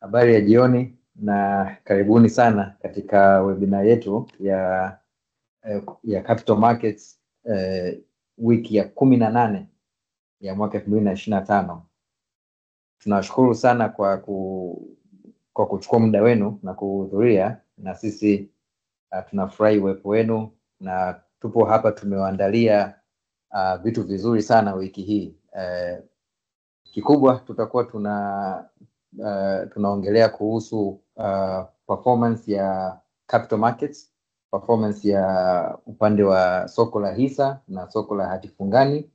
Habari ya jioni na karibuni sana katika webinar yetu ya Capital Markets wiki ya 18 ya mwaka 2025. Tunashukuru sana kwa kuchukua muda wenu na kuhudhuria, na sisi tunafurahi uwepo wenu, na tupo hapa tumewaandalia vitu vizuri sana wiki hii. Kikubwa tutakuwa tunaongelea kuhusu performance ya capital markets, performance ya upande wa soko la hisa na soko la hati fungani.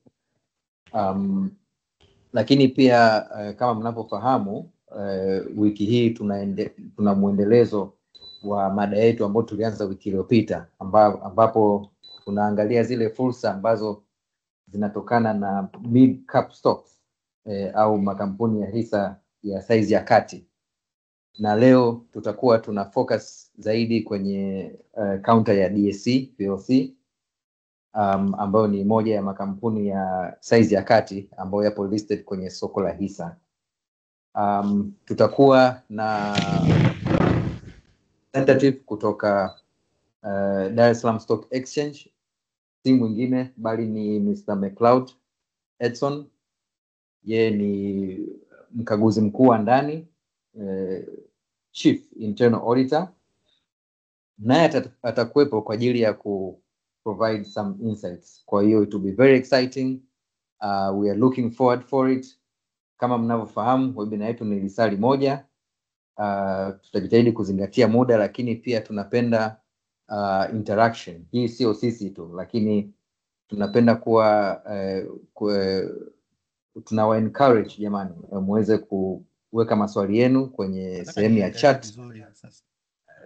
Lakini pia kama mnavyofahamu, wiki hii tuna muendelezo wa mada yetu ambayo tulianza wiki iliyopita, ambapo tunaangalia zile fursa ambazo zinatokana na mid cap stocks au makampuni ya hisa ya size ya kati. Na leo tutakuwa tuna focus zaidi kwenye counter ya DSE PLC, ambayo ni moja ya makampuni ya size ya kati ambayo yapo listed kwenye soko la hisa. Tutakuwa na representative kutoka Dar es Salaam Stock Exchange, si mwingine bali ni Mr. McCloud Edson. Yeye ni mkaguzi mkuu wa ndani, Chief Internal Auditor, naye atakuwepo kwa ajili ya provide some insights. Kwa hiyo it will be very exciting. We are looking forward for it. Kama mnavyofahamu, webinar yetu ni risali moja. Tutajitahidi kuzingatia muda, lakini pia tunapenda interaction. Hii sio sisi tu, lakini tunapenda tunawa encourage jamani, muweze kuweka maswali yenu kwenye sehemu ya chat,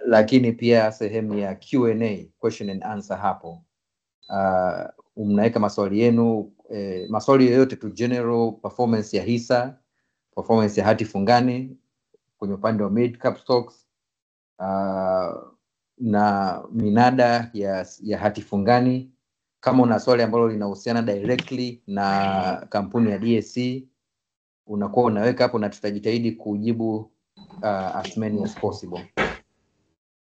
lakini pia sehemu ya Q&A, question and answer hapo. Mnaweka maswali yenu, maswali yoyote tu, general performance ya hisa, performance ya hati fungani kwenye upande wa mid cap stocks, na minada ya hati fungani. Kama una swali ambalo linahusiana directly na kampuni ya DSE, unakuwa unaweka hapo na tutajitahidi kujibu as many as possible.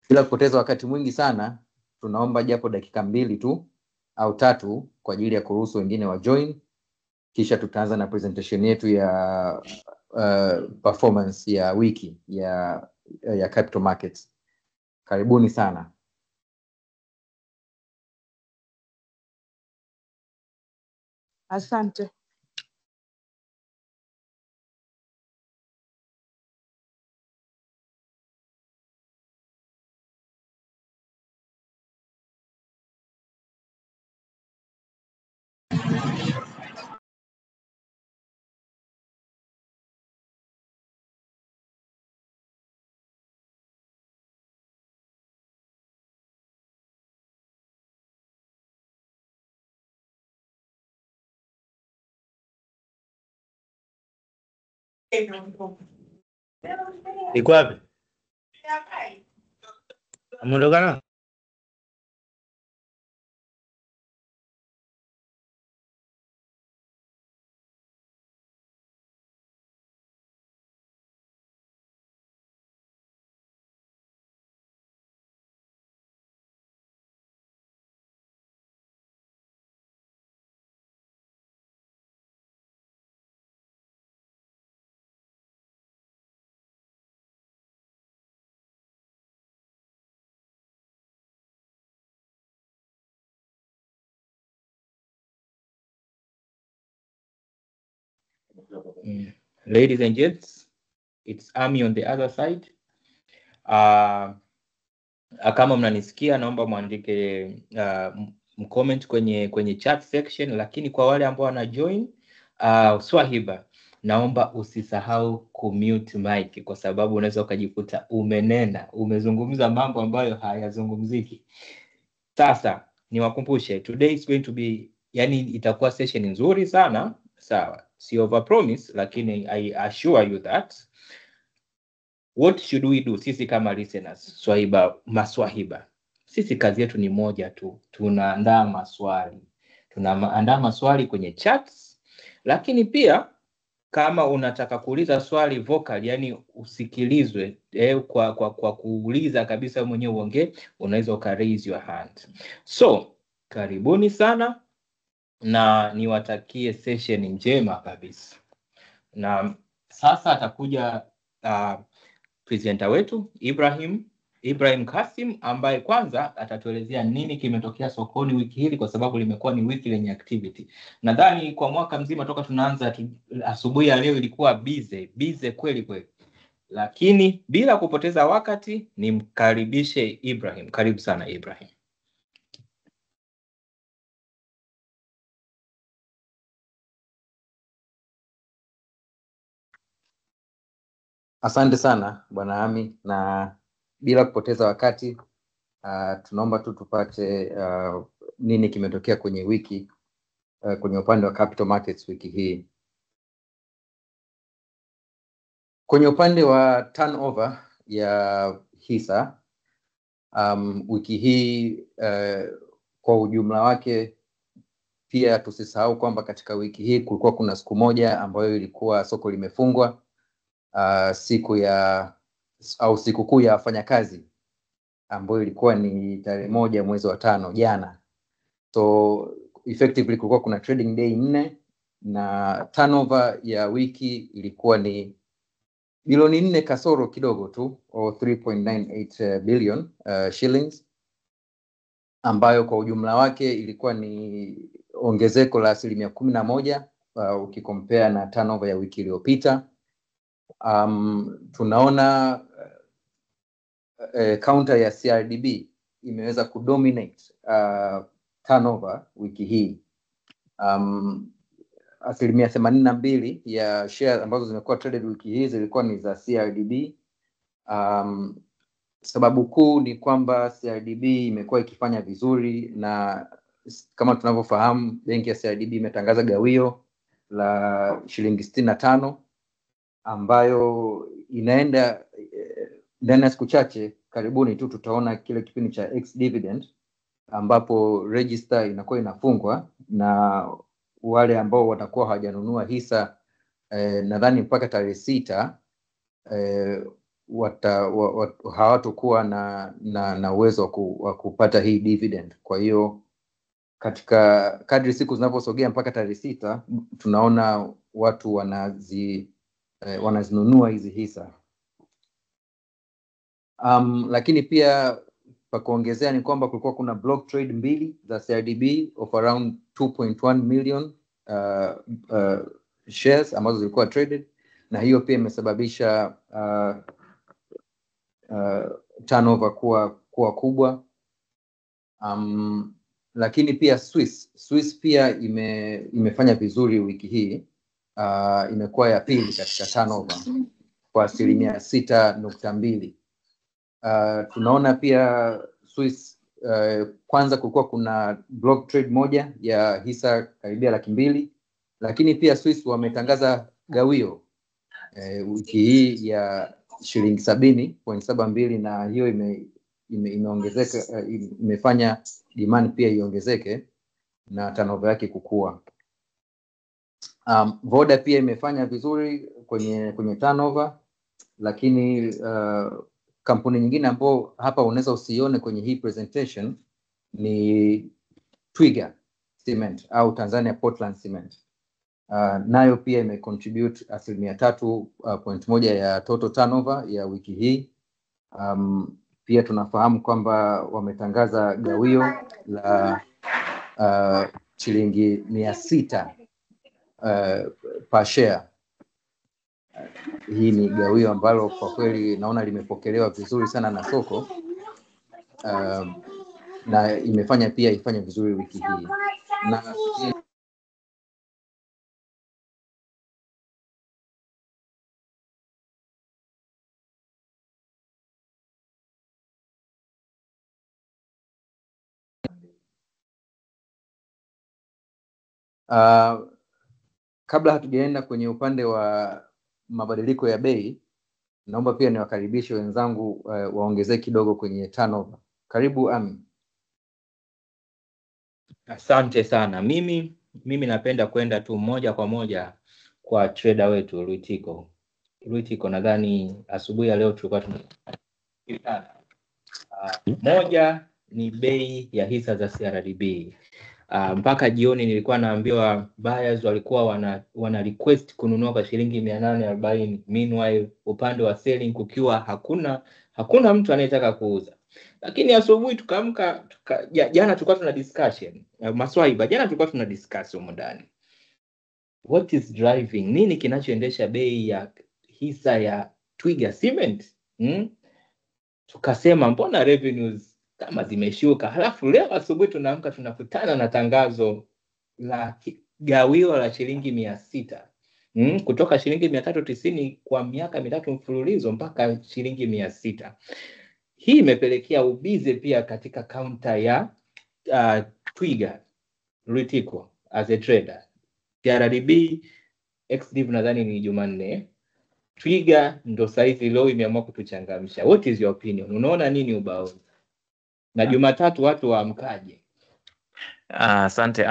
Bila kupoteza wakati mwingi sana, tunaomba japo dakika 2 tu au 3 kwa ajili ya kuruhusu wengine wa join, kisha tutaanza na presentation yetu ya performance ya wiki ya capital markets. Karibuni sana. Asante. Iko wapi? Ameondokana? Ladies and gents, it's Ami on the other side. Kama mnanisikia, naomba muandike mcomment kwenye chat section, lakini kwa wale ambao wana join Swahiba, naomba usisahau kumute mic, kwa sababu unaweza ukajikuta umezungumza mambo ambayo hayazungumziki. Sasa niwakumbushe, today is going to be, yani itakuwa session nzuri sana, sawa? Si over promise, lakini I assure you that what should we do sisi kama listeners, Maswahiba. Sisi kazi yetu ni moja tu, tunaandaa maswali. Tunaandaa maswali kwenye chats, lakini pia kama unataka kuuliza swali vocal, yani usikilizwe kwa kuuliza kabisa mwenyewe uongee, unaweza uka raise your hand. So karibuni sana na niwatakie session njema kabisa. Na sasa atakuja presenter wetu Ibrahim Kasim, ambaye kwanza atatuelezea nini kimetokea sokoni wiki hili, kwa sababu limekuwa ni wiki lenye activity. Nadhani kwa mwaka mzima toka tunaanza asubuhi ya leo ilikuwa busy kweli. Lakini bila kupoteza wakati nimkaribishe Ibrahim. Karibu sana Ibrahim. Asante sana Bwana Ami, na bila kupoteza wakati tunaomba tu tupate nini kimetokea kwenye wiki kwenye upande wa capital markets wiki hii. Kwenye upande wa turnover ya hisa wiki hii kwa ujumla wake, pia tusisahau kwamba katika wiki hii kulikuwa kuna siku moja ambayo ilikuwa soko limefungwa, sikukuu ya wafanyakazi ambayo ilikuwa ni tarehe 1 mwezi wa 5 jana. So effectively kulikuwa kuna trading day 4 na turnover ya wiki ilikuwa ni bilioni 4 kasoro kidogo tu, or 3.98 billion shillings, ambayo kwa ujumla wake ilikuwa ni ongezeko la 11% ukikompea na turnover ya wiki iliyopita. Tunaona counter ya CRDB imeweza kudominate turnover wiki hii. 82% ya shares ambazo zimekuwa traded wiki hii zilikuwa ni za CRDB. Sababu kuu ni kwamba CRDB imekuwa ikifanya vizuri, na kama tunavyofahamu benki ya CRDB imetangaza gawio la shilingi 65 ambayo inaenda ndani ya siku chache karibuni tu tutaona kile kipindi cha ex dividend ambapo register inakuwa inafungwa, na wale ambao watakuwa hawajanunua hisa nadhani mpaka tarehe 6 hawatakuwa na uwezo wa kupata hii dividend. Kwa hiyo katika kadri siku zinavyosogea mpaka tarehe 6 tunaona watu wanazinunua hizi hisa. Lakini pia pa kuongezea ni kwamba kulikuwa kuna block trade 2 za CRDB of around 2.1 million shares ambazo zilikuwa traded, na hiyo pia imesababisha turnover kuwa kubwa. Lakini pia Swiss pia imefanya vizuri wiki hii, imekuwa ya pili katika turnover kwa 6.2%. Tunaona pia Swiss kwanza kulikuwa kuna block trade 1 ya hisa karibia 200,000, lakini pia Swiss wametangaza gawio wiki hii ya shilingi 70.72, na hiyo imeongezeka, imefanya demand pia iongezeke na turnover yake kukua. Voda pia imefanya vizuri kwenye turnover, lakini kampuni nyingine ambayo hapa unaweza usione kwenye hii presentation ni Twiga Cement au Tanzania Portland Cement. Nayo pia imecontribute 3.1% ya total turnover ya wiki hii. Pia tunafahamu kwamba wametangaza gawio la shilingi 600 per share. Hii ni gawio ambalo kwa kweli naona limepokelewa vizuri sana na soko, na imefanya pia ifanye vizuri wiki hii. Kabla hatujaenda kwenye upande wa mabadiliko ya bei, naomba pia niwakaribishe wenzangu waongezee kidogo kwenye turnover. Karibu Ami. Asante sana. Mimi napenda kwenda tu moja kwa moja kwa trader wetu Luitiko, nadhani asubuhi ya leo tulikuwa tunakutana. Moja ni bei ya hisa za CRDB. Mpaka jioni nilikuwa naambiwa buyers walikuwa wana request kununua kwa shilingi 840, meanwhile upande wa selling kukiwa hakuna mtu anayetaka kuuza. Lakini asubuhi tukaamka jana tulikuwa tuna discussion maswaiba, jana tulikuwa tuna discuss huko ndani, what is driving, nini kinachoendesha bei ya hisa ya Twiga Cement? Tukasema mbona revenues kama zimeshuka, halafu leo asubuhi tunaamka tunakutana na tangazo la gawio la shilingi 600, kutoka shilingi 390 kwa miaka 3 mfululizo mpaka shilingi 600. Hii imepelekea ubize pia katika counter ya Twiga Luitiko as a trader. CRDB ex-div nadhani ni Jumanne, Twiga ndo saizi leo imeamua kutuchangamsha. What is your opinion? Unaona nini ubaoni? Na Jumatatu watu waamkaje? Asante.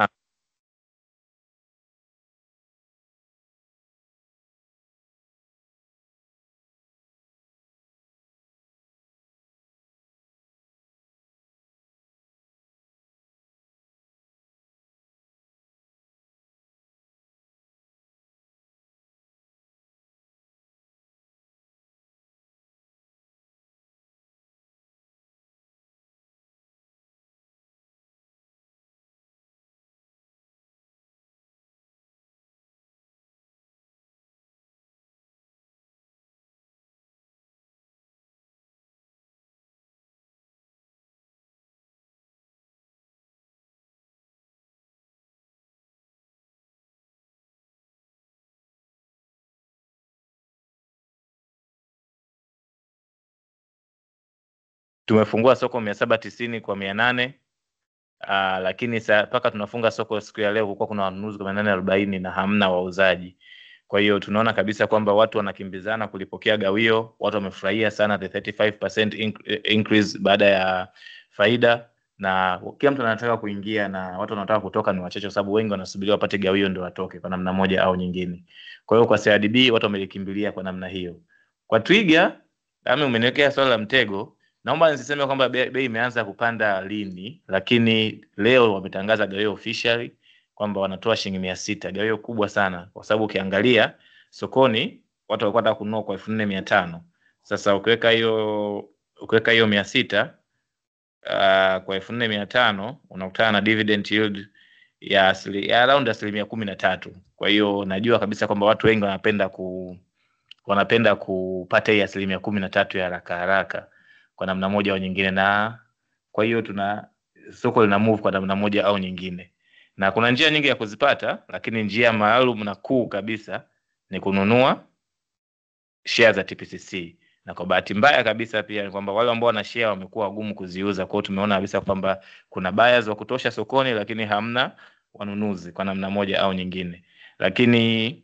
Tumefungua soko 790 kwa 800, lakini mpaka tunafunga soko siku ya leo kulikuwa kuna wanunuzi kwa 840 na hamna wauzaji. Kwa hiyo tunaona kabisa kwamba watu wanakimbizana kulipokea gawio. Watu wamefurahia sana the 35% increase baada ya faida, na kila mtu anataka kuingia na watu wanataka kutoka ni wachache, kwa sababu wengi wanasubiria wapate gawio ndio watoke kwa namna moja au nyingine. Kwa hiyo kwa CRDB watu wamelikimbilia kwa namna hiyo. Kwa Twiga, kama umeniwekea swali la mtego, naomba nisiseme kwamba bei imeanza kupanda lini, lakini leo wametangaza gawio officially kwamba wanatoa shilingi 600, gawio kubwa sana, kwa sababu ukiangalia sokoni watu walikuwa wanataka kununua kwa 4500. Sasa ukiweka hiyo 600 kwa 4500 unakutana na dividend yield ya around 13%. Kwa hiyo najua kabisa kwamba watu wengi wanapenda kupata hii 13% ya haraka kwa namna moja au nyingine, na kwa hiyo soko lina move kwa namna moja au nyingine, na kuna njia nyingi ya kuzipata, lakini njia maalum na kuu kabisa ni kununua shares za TPCC. Na kwa bahati mbaya kabisa pia ni kwamba wale ambao wana share wamekuwa wagumu kuziuza. Kwa hiyo tumeona kabisa kwamba kuna buyers wa kutosha sokoni, lakini hamna wanunuzi kwa namna moja au nyingine. Lakini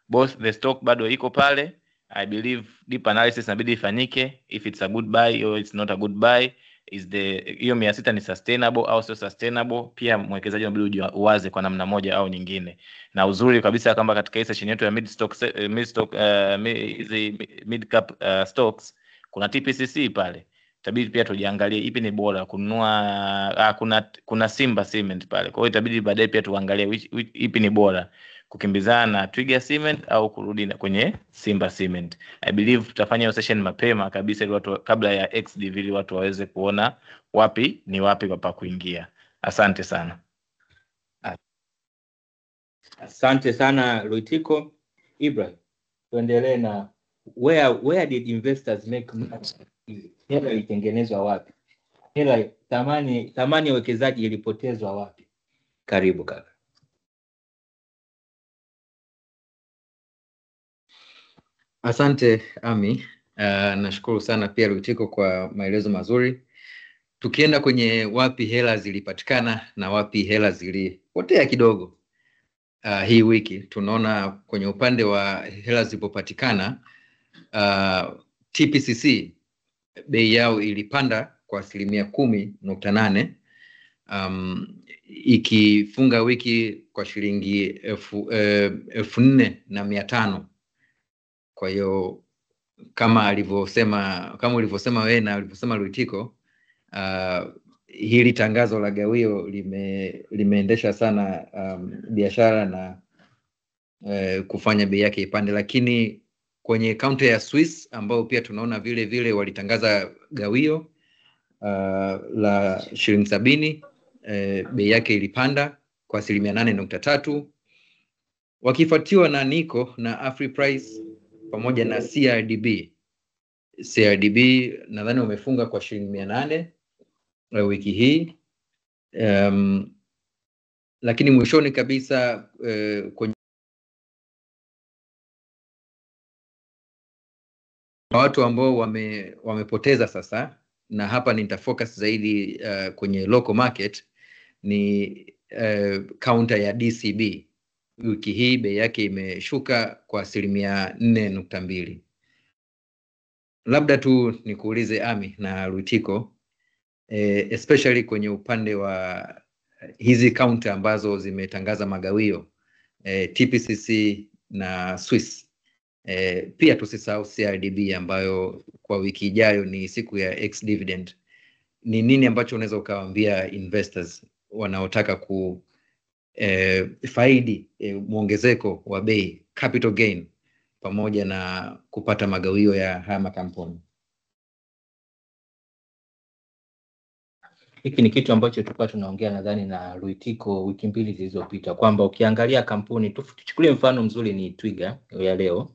both the stock bado iko pale. I believe deep analysis inabidi ifanyike, if it's a good buy or it's not a good buy, hiyo 600 ni sustainable au sio sustainable. Pia mwekezaji inabidi uwaze kwa namna moja au nyingine. Na uzuri kabisa kama katika hii session yetu ya mid cap stocks kuna TPCC pale, itabidi pia tujiangalie ipi ni bora kununua. Kuna Simba Cement pale, kwa hiyo itabidi baadaye pia tuangalie ipi ni bora, kukimbizana na Twiga Cement au kurudi kwenye Simba Cement. I believe tutafanya hiyo session mapema kabisa ili watu kabla ya XDV ili watu waweze kuona wapi pa kuingia. Asante sana. Asante sana Luitiko. Ibrahim, tuendelee na where did investors make money? Hela ilitengenezwa wapi? Thamani ya uwekezaji ilipotezwa wapi? Karibu kaka. Asante Ami. Nashukuru sana pia Luitiko kwa maelezo mazuri. Tukienda kwenye wapi hela zilipatikana na wapi hela zilipotea kidogo, hii wiki tunaona kwenye upande wa hela zilipopatikana, TPCC bei yao ilipanda kwa 10.8%. ikifunga wiki kwa shilingi 4,500. Kwa hiyo kama ulivyosema wewe na ulivyosema Luitiko, hili tangazo la gawio limeendesha sana biashara na kufanya bei yake ipande, lakini kwenye kaunta ya Swiss ambao pia tunaona vile vile walitangaza gawio la shilingi 70, bei yake ilipanda kwa 8.3%, wakifuatiwa na Nico na Afriprice pamoja na CRDB. CRDB nadhani wamefunga kwa shilingi 800 wiki hii, lakini mwishoni kabisa kwenye watu ambao wamepoteza sasa, na hapa nitafocus zaidi kwenye local market, ni counter ya DCB. Wiki hii bei yake imeshuka kwa 4.2%. Labda tu nikuulize Ami na Luitiko, especially kwenye upande wa hizi counter ambazo zimetangaza magawio, TPCC na Swiss, pia tusisahau CRDB ambayo kwa wiki ijayo ni siku ya ex dividend. Ni nini ambacho unaweza ukawaambia investors wanaotaka faidi muongezeko wa bei, capital gain, pamoja na kupata magawio ya haya makampuni? Hiki ni kitu ambacho tulikuwa tunaongea nadhani na Luitiko wiki 2 zilizopita, kwamba ukiangalia kampuni tuchukulie mfano mzuri ni Twiga ya leo,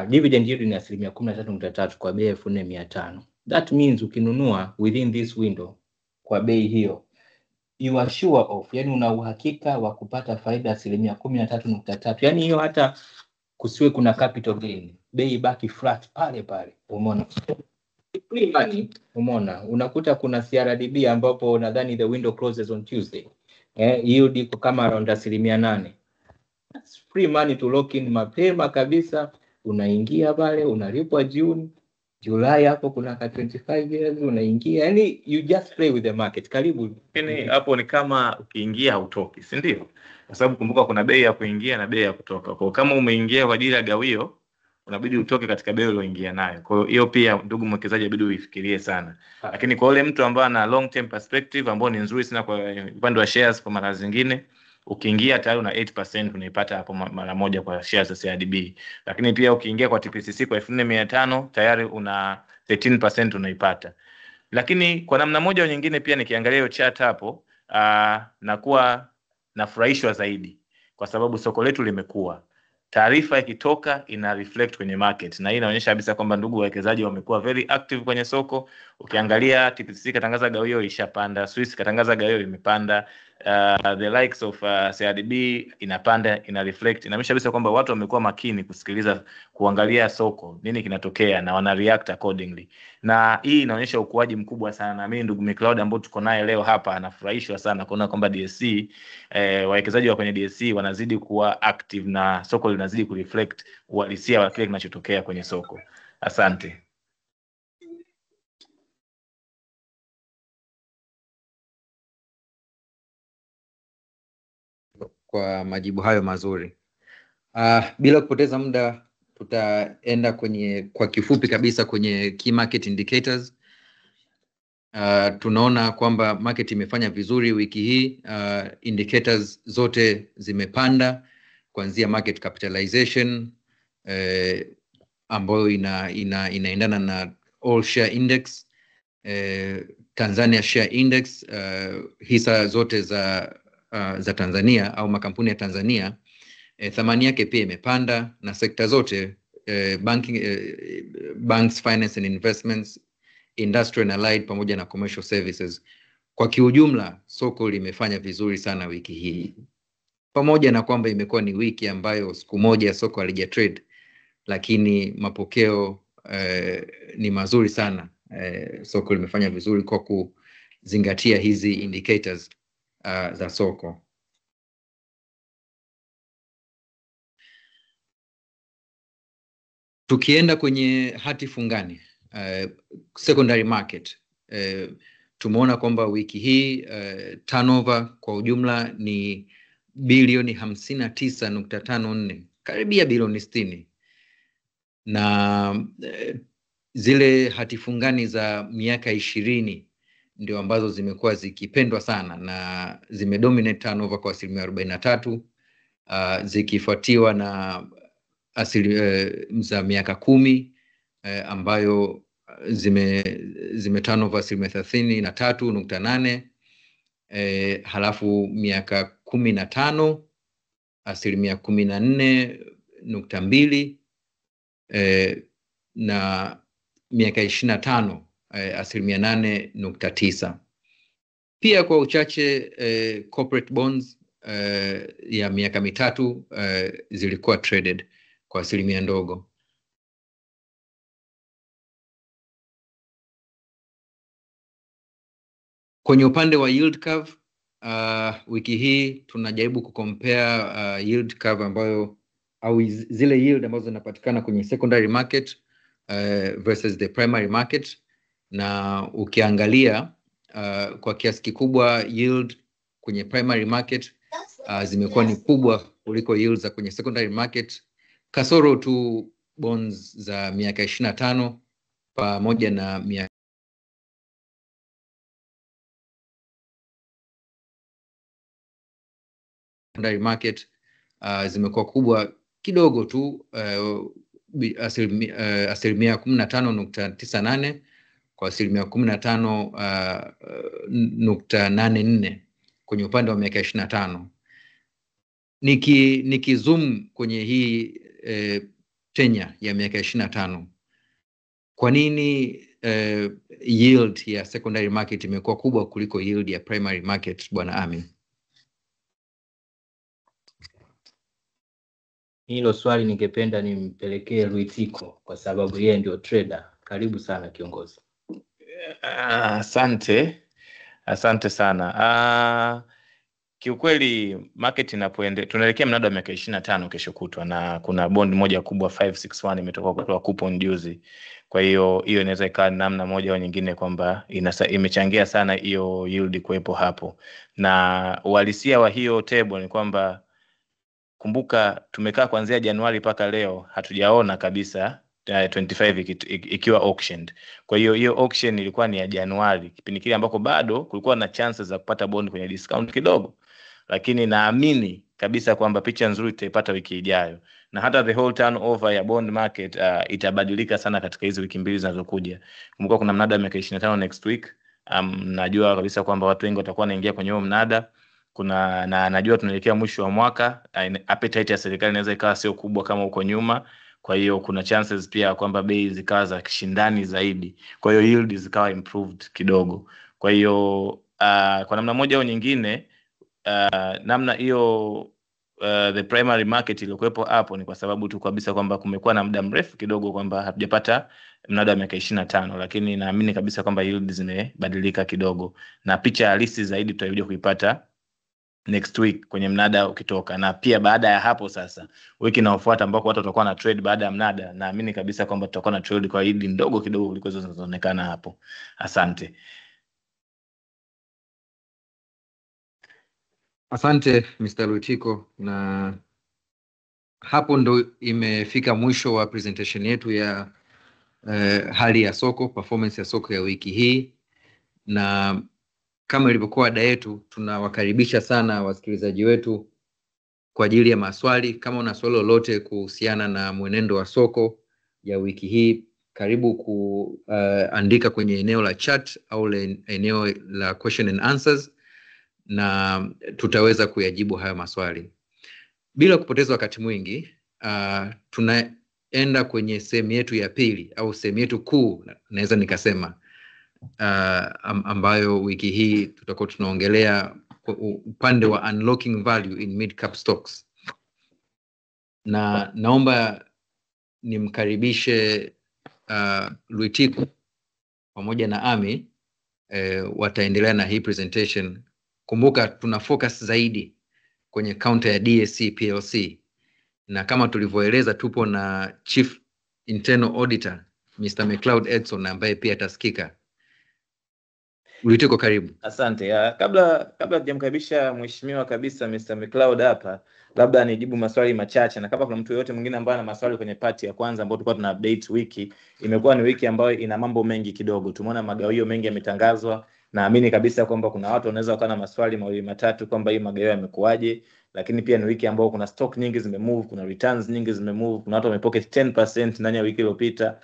dividend yield ni 13.3 kwa bei 4,500. That means ukinunua within this window kwa bei hiyo, you are sure of, yani una uhakika wa kupata faida 13.3. Yani hiyo hata kusiwe kuna capital gain, bei baki flat pale pale. Umeona? Umeona? Unakuta kuna CRDB ambapo nadhani the window closes on Tuesday. Yield iko kama around 8%. That's free money to lock in mapema kabisa. Unaingia pale, unalipwa June, July hapo kuna ka 25 years unaingia. Yani you just play with the market. Karibu. Lakini hapo ni kama ukiingia hautoki, si ndio? Kwa sababu kumbuka kuna bei ya kuingia na bei ya kutoka. Kwa kama umeingia kwa ajili ya gawio, unabidi utoke katika bei uliyoingia nayo. Kwa hiyo pia ndugu mwekezaji inabidi uifikirie sana. Lakini kwa yule mtu ambaye ana long term perspective ambayo ni nzuri sana kwa upande wa shares, kwa mara zingine ukiingia tayari una 8% unaipata hapo mara moja kwa shares za CRDB. Lakini pia ukiingia kwa TPCC kwa 4,500 tayari una 13% unaipata. Lakini kwa namna moja au nyingine pia nikiangalia hiyo chart hapo, nakuwa nafurahishwa zaidi kwa sababu soko letu limekuwa, taarifa ikitoka ina reflect kwenye market, na hii inaonyesha kabisa kwamba ndugu wawekezaji wamekuwa very active kwenye soko. Ukiangalia TPCC katangaza gawio ishapanda, Swiss katangaza gawio imepanda, the likes of CRDB inapanda, ina reflect. Inaonyesha kabisa kwamba watu wamekuwa makini kusikiliza, kuangalia soko nini kinatokea, na wana react accordingly. Na hii inaonyesha ukuaji mkubwa sana. Mimi ndugu McCloud ambao tuko naye leo hapa anafurahishwa sana kuona kwamba DSC, wawekezaji wa kwenye DSC wanazidi kuwa active na soko linazidi kureflect uhalisia wa kile kinachotokea kwenye soko. Asante. Kwa majibu hayo mazuri. Bila kupoteza muda tutaenda kwa kifupi kabisa kwenye key market indicators. Tunaona kwamba market imefanya vizuri wiki hii. Indicators zote zimepanda, kuanzia market capitalization ambayo inaendana na all share index, Tanzania share index, hisa zote za Tanzania au makampuni ya Tanzania, thamani yake pia imepanda, na sekta zote, banking, banks, finance and investments, industrial and allied, pamoja na commercial services. Kwa kiujumla soko limefanya vizuri sana wiki hii, pamoja na kwamba imekuwa ni wiki ambayo siku moja soko halija trade, lakini mapokeo ni mazuri sana. Soko limefanya vizuri kwa kuzingatia hizi indicators za soko. Tukienda kwenye hati fungani, secondary market, tumeona kwamba wiki hii turnover kwa ujumla ni bilioni 59.54, karibia bilioni 60, na zile hatifungani za miaka 20 ndio ambazo zimekuwa zikipendwa sana na zimedominate turnover kwa 43%, zikifuatiwa na za miaka 10 ambayo zime turnover 33.8, halafu miaka 15 14.2, na miaka 25 8.9. Pia kwa uchache corporate bonds ya miaka 3 zilikuwa traded kwa 1% ndogo. Kwenye upande wa yield curve, wiki hii tunajaribu kucompare yield curve ambayo au zile yield ambazo zinapatikana kwenye secondary market versus the primary market, na ukiangalia kwa kiasi kikubwa yield kwenye primary market zimekuwa ni kubwa kuliko yield za kwenye secondary market, kasoro tu bonds za miaka 25 pamoja na secondary market zimekuwa kubwa kidogo tu, 15.98 kwa 15.84 kwenye upande wa miaka 25. Nikizoom kwenye hii tenure ya miaka 25, kwa nini yield ya secondary market imekuwa kubwa kuliko yield ya primary market, Bwana Ami? Hilo swali ningependa nimpelekee Luitiko kwa sababu yeye ndio trader. Karibu sana kiongozi. Asante sana. Kiukweli market tunaelekea mnada wa miaka 25 kesho kutwa, na kuna bond moja kubwa 561 imetoka kutoa coupon juzi. Kwa hiyo inaweza ikawa namna moja au nyingine kwamba imechangia sana hiyo yield kuwepo hapo. Na uhalisia wa hiyo table ni kwamba, kumbuka tumekaa kuanzia Januari mpaka leo hatujaona kabisa 25 ikiwa auctioned. Kwa hiyo auction ilikuwa ni ya Januari, kipindi kile ambako bado kulikuwa na chances za kupata bond kwenye discount kidogo, lakini naamini kabisa kwamba picha nzuri tutaipata wiki ijayo, na hata the whole turnover ya bond market itabadilika sana katika hizo wiki mbili zinazokuja. Kumbuka kuna mnada wa miaka 25 next week. Najua kabisa kwamba watu wengi watakuwa wanaingia kwenye huo mnada. Na najua tunaelekea mwisho wa mwaka, appetite ya serikali inaweza ikawa sio kubwa kama huko nyuma. Kwa hiyo kuna chances pia kwamba bei zikawa za kishindani zaidi, kwa hiyo yield zikawa improved kidogo. Kwa hiyo kwa namna moja au nyingine, namna hiyo the primary market iliyokuepo hapo ni kwa sababu tu kabisa kwamba kumekuwa na muda mrefu kidogo kwamba hatujapata mnada wa miaka 25, lakini naamini kabisa kwamba yield zimebadilika kidogo, na picha halisi zaidi tutakuja kuipata next week kwenye mnada ukitoka. Na pia baada ya hapo sasa, wiki inayofuata ambako watu watakuwa na trade baada ya mnada, naamini kabisa kwamba tutakuwa na trade kwa yield ndogo kidogo kuliko hizo zinazoonekana hapo. Asante. Asante Mr. Luitiko, na hapo ndo imefika mwisho wa presentation yetu ya hali ya soko, performance ya soko ya wiki hii. Na kama ilivyokuwa ada yetu, tunawakaribisha sana wasikilizaji wetu kwa ajili ya maswali. Kama una swali lolote kuhusiana na mwenendo wa soko ya wiki hii, karibu kuandika kwenye eneo la chat au eneo la question and answers, na tutaweza kuyajibu hayo maswali. Bila kupoteza wakati mwingi, tunaenda kwenye sehemu yetu ya pili au sehemu yetu kuu, naweza nikasema, ambayo wiki hii tutakuwa tunaongelea upande wa unlocking value in mid cap stocks. Na naomba nimkaribishe Luitiko pamoja na Ami, wataendelea na hii presentation. Kumbuka tuna focus zaidi kwenye counter ya DSE PLC, na kama tulivyoeleza tupo na Chief Internal Auditor Mr. McLeod Edson ambaye pia atasikika. Uliteko, karibu. Asante. Kabla tujamkaribisha mheshimiwa kabisa Mr. McCloud hapa, labda nijibu maswali machache, na kama kuna mtu yote mwingine ambaye ana maswali kwenye part ya kwanza ambayo tulikuwa tuna update wiki, imekuwa ni wiki ambayo ina mambo mengi kidogo. Tumeona magawio mengi yametangazwa. Naamini kabisa kwamba kuna watu wanaweza wakawa na maswali mawili matatu kwamba hii magawio yamekuaje, lakini pia ni wiki ambayo kuna stock nyingi zimemove, kuna returns nyingi zimemove, kuna watu wamepocket 10% ndani ya wiki iliyopita.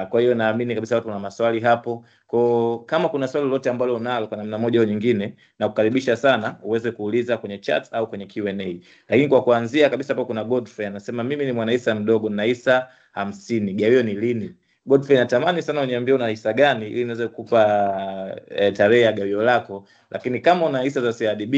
Kwa hiyo naamini kabisa watu wana maswali hapo. Kwa kama kuna swali lolote ambalo unalo kwa namna moja au nyingine, na kukaribisha sana uweze kuuliza kwenye chat au kwenye Q&A. Lakini kwa kuanzia kabisa hapo kuna Godfrey anasema mimi ni mwanaisa mdogo na hisa 50. Gawio ni lini? Godfrey, natamani sana uniambie una hisa gani ili niweze kukupa tarehe ya gawio lako. Lakini kama una hisa za CRDB,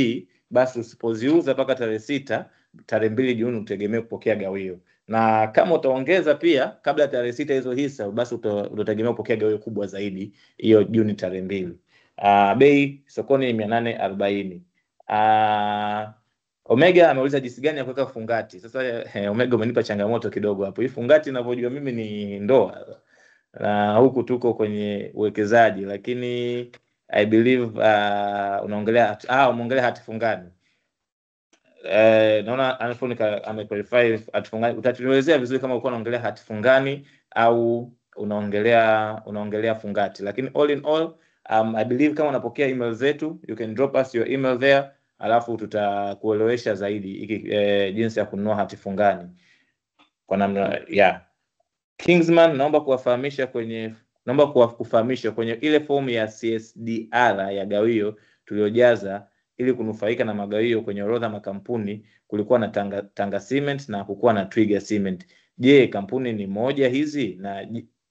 basi usipoziuza mpaka tarehe 6, tarehe 2 Juni utegemee kupokea gawio. Na kama utaongeza pia kabla tarehe 6 hizo hisa, basi utategemea kupokea gawio kubwa zaidi hiyo Juni tarehe 2. Bei sokoni ni 840. Omega ameuliza jinsi gani ya kuweka fungati. Sasa Omega umenipa changamoto kidogo hapo. Hii fungati ninavyojua mimi ni ndoa. Na huku tuko kwenye uwekezaji, lakini I believe unaongelea umeongelea hati fungani. Naona Anafonika amequalify hati fungani. Utatuelezea vizuri kama uko unaongelea hati fungani au unaongelea fungati. Lakini all in all, I believe kama unapokea email zetu, you can drop us your email there, alafu tutakuelewesha zaidi jinsi ya kununua hati fungani kwa namna Kingsman, naomba kufahamisha kwenye ile fomu ya CSDR ya gawio tuliojaza ili kunufaika na magawio kwenye orodha makampuni, kulikuwa na Tanga Cement na kulikuwa na Twiga Cement. Je, kampuni ni moja hizi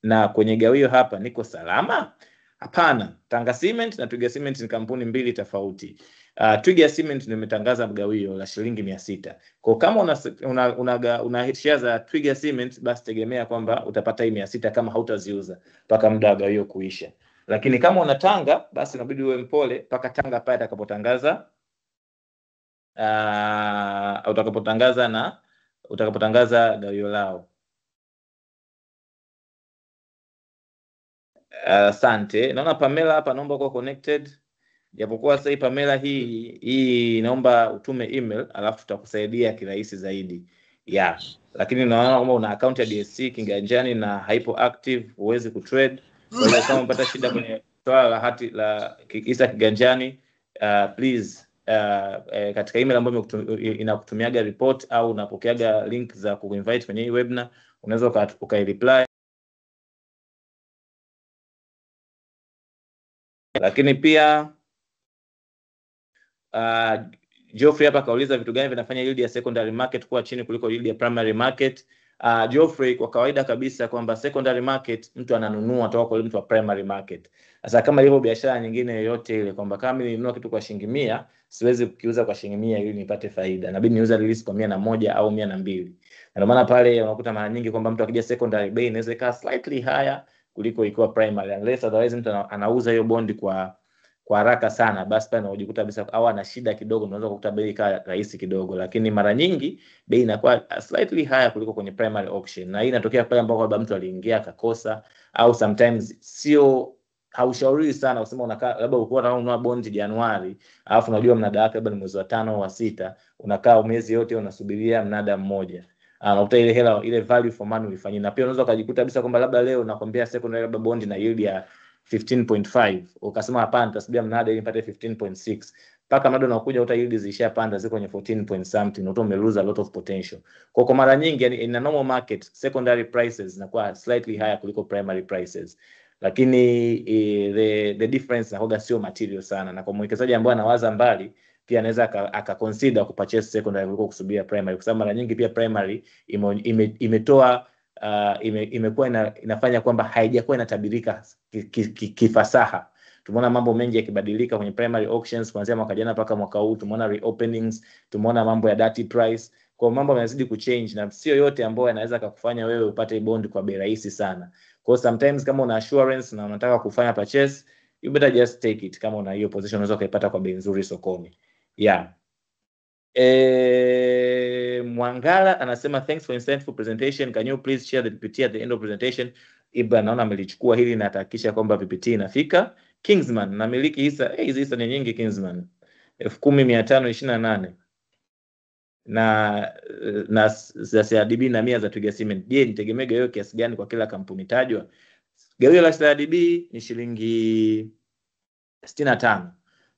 na kwenye gawio hapa niko salama? Hapana, Tanga Cement na Twiga Cement ni kampuni mbili tofauti. Twiga Cement nimetangaza gawio la shilingi 600. Kwa kama una shares za Twiga Cement, basi tegemea kwamba utapata hii 600 kama hautaziuza mpaka muda wa gawio kuisha. Lakini kama una Tanga, basi inabidi uwe mpole mpaka Tanga pale utakapotangaza gawio lao. Asante. Naona Pamela hapa, naomba kuwa connected. Japokuwa sasa Pamela hii naomba utume email alafu tutakusaidia kirahisi zaidi. Lakini naona kama una account ya DSC kiganjani na haipo active, huwezi kutrade. Kwa hiyo kama unapata shida kwenye swala la hati la hisa kiganjani, please katika email ambayo inakutumiaga report au unapokeaga link za kuinvite kwenye hii webinar, unaweza ukaireply. Lakini pia Geoffrey hapa kauliza vitu gani vinafanya yield ya secondary market kuwa chini kuliko yield ya primary market. Geoffrey, kwa kawaida kabisa kwamba secondary market mtu ananunua toka kwa mtu wa primary market. Sasa kama ilivyo biashara nyingine yoyote ile kwamba kama nilinunua kitu kwa shilingi 100, siwezi kukiuza kwa shilingi 100 ili nipate faida. Inabidi niuze release kwa 101 au 102. Ndio maana pale unakuta mara nyingi kwamba mtu akija secondary bei inaweza ikawa slightly higher kuliko ikiwa primary, unless otherwise mtu anauza hiyo bond kwa haraka sana, basi pale unajikuta kabisa au ana shida kidogo, unaweza kukuta bei kaa rahisi kidogo, lakini mara nyingi bei inakuwa slightly higher kuliko kwenye primary auction. Na hii inatokea pale ambapo labda mtu aliingia akakosa, au sometimes haushauriwi sana usema unakaa labda ulikuwa unanunua bond Januari alafu unajua mnada wake labda ni mwezi wa 5 au wa 6, unakaa mwezi yote unasubiria mnada mmoja, unakuta ile hela ile value for money ulifanyia. Na pia unaweza kujikuta kabisa kwamba labda leo nakwambia secondary labda bond na yield ya 15.5, ukasema hapana nitasubia mnada ili nipate 15.6, mpaka mnada unakuja uta yield zishapanda ziko kwenye 14 point something, ume lose a lot of potential. Kwa mara nyingi yani in a normal market secondary prices zinakuwa slightly higher kuliko primary prices, lakini the difference inakuwa sio material sana. Na kwa mwekezaji ambaye anawaza mbali pia anaweza akaconsider kupurchase secondary kuliko kusubia primary, kwa sababu mara nyingi pia primary imetoa imekuwa inafanya kwamba haijakuwa inatabirika kifasaha. Tumeona mambo mengi yakibadilika kwenye primary auctions kuanzia mwaka jana mpaka mwaka huu. Tumeona reopenings, tumeona mambo ya dirty price, kwa mambo yanazidi kuchange, na sio yote ambayo yanaweza kukufanya wewe upate bond kwa bei rahisi sana. Kwa sometimes kama una assurance na unataka kufanya purchase, you better just take it. Kama una hiyo position unaweza kuipata kwa bei nzuri sokoni. Mwangala anasema thanks for insightful presentation, can you please share the PPT at the end of presentation? Ibra naona amelichukua hili na atahakikisha kwamba PPT inafika Kingsman namiliki hisa, hizi hisa ni nyingi Kingsman. 10,528 na za CRDB na 100 za Twiga Cement. Je, nitegemea gawio kiasi gani kwa kila kampuni tajwa? Gawio la CRDB ni shilingi 65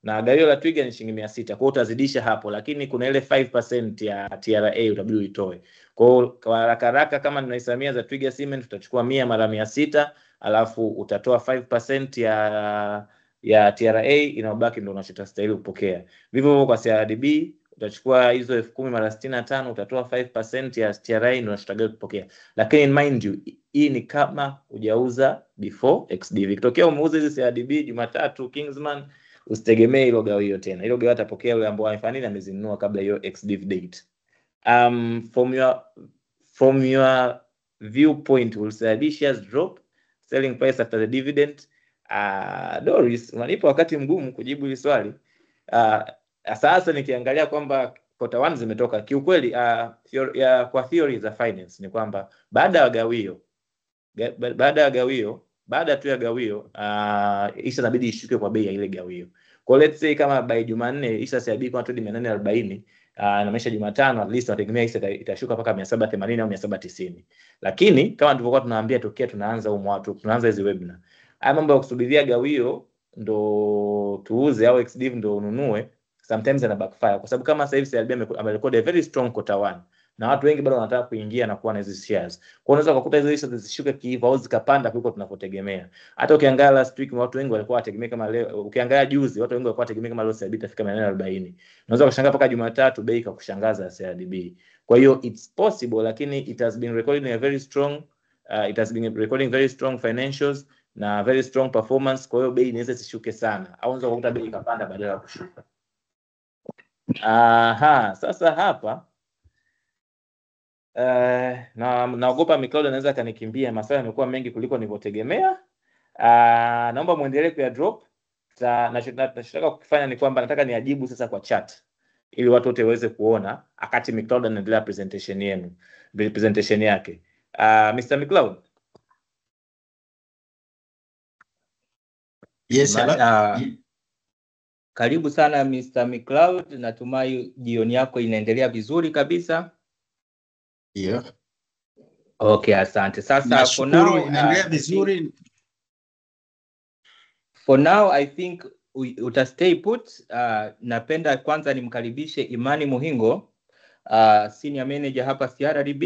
na gawio la Twiga ni shilingi 600. Kwa hiyo utazidisha hapo, lakini kuna ile 5% ya TRA utabidi uitoe. Kwa hiyo kwa haraka haraka kama tunaisamia za Twiga Cement utachukua 100 mara 600, alafu utatoa 5% ya TRA, inabaki ndio unachostahili kupokea. Vivyo hivyo kwa CRDB utachukua hizo 10,000 mara 65, utatoa 5% ya TRA ndio unachostahili kupokea. Lakini mind you, hii ni kama hujauza before XDV. Ikitokea umeuza hizi CRDB Jumatatu Kingsman, usitegemee hilo gawio tena. Hilo gawio atapokea yule ambaye amefanya nini, amezinunua kabla hiyo XDV date. From your viewpoint, will CRDB shares drop selling price after the dividend? Doris, unanipa wakati mgumu kujibu hili swali. Sasa nikiangalia kwamba quarter 1 zimetoka, kiukweli kwa theory za finance ni kwamba baada ya gawio hisa inabidi ishuke kwa bei ya ile gawio. Kwa let's say kama by Jumanne hisa CRDB kwa trade 840, na maisha Jumatano at least tunategemea hisa itashuka mpaka 780 au 790. Lakini kama tulivyokuwa tunaambia tokea tunaanza hizi webinar, haya mambo ya kusubiria gawio ndo tuuze au XDV ndo ununue, sometimes yana backfire, kwa sababu kama sasa hivi CRDB amerecord a very strong quarter 1 na watu wengi bado wanataka kuingia na kuwa na hizo shares. Kwa unaweza kukuta hizo shares zishuke kiiva au zikapanda kuliko tunavyotegemea. Hata ukiangalia last week watu wengi walikuwa wategemea kama leo, ukiangalia juzi watu wengi walikuwa wategemea kama leo CRDB itafika 840. Unaweza kushangaa mpaka Jumatatu bei ikakushangaza CRDB. Kwa hiyo it's possible, lakini it has been recording a very strong very strong financials na very strong performance. Kwa hiyo bei inaweza isishuke sana, au unaweza kukuta bei ikapanda badala ya kushuka. Sasa hapa naogopa Micloud anaweza kanikimbia, maswali yamekuwa mengi kuliko nilivyotegemea. Naomba muendelee kuya drop. Nachotaka kufanya ni kwamba nataka niajibu sasa kwa chat ili watu wote waweze kuona akati Micloud anaendelea presentation yake. Mr. Micloud. Yes, karibu sana Mr. Micloud, natumai jioni yako inaendelea vizuri kabisa. Yeah. Okay, asante. Sasa for now inaendelea vizuri. For now I think utastay put. Napenda kwanza nimkaribishe Imani Muhingo, senior manager hapa CRDB,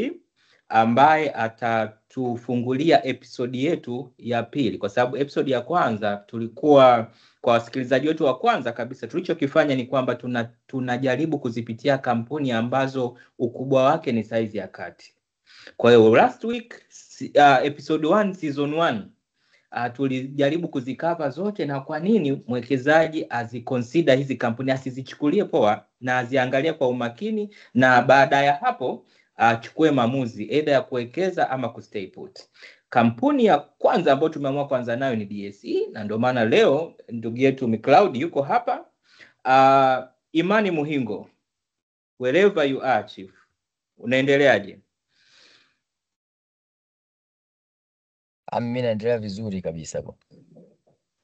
ambaye atatufungulia episode yetu ya pili, kwa sababu episode ya kwanza tulikuwa kwa wasikilizaji wetu wa kwanza kabisa, tulichokifanya ni kwamba tunajaribu kuzipitia kampuni ambazo ukubwa wake ni size ya kati. Kwa hiyo last week episode 1 season 1 tulijaribu kuzikava zote, na kwa nini mwekezaji aziconsider hizi kampuni, asizichukulie poa na aziangalie kwa umakini, na baada ya hapo achukue maamuzi either ya kuwekeza ama kustay put. Kampuni ya kwanza ambayo tumeamua kuanza nayo ni DSE, na ndio maana leo ndugu yetu Micloud yuko hapa. Imani Muhingo, wherever you are chief, unaendeleaje? Mimi naendelea vizuri kabisa bwana.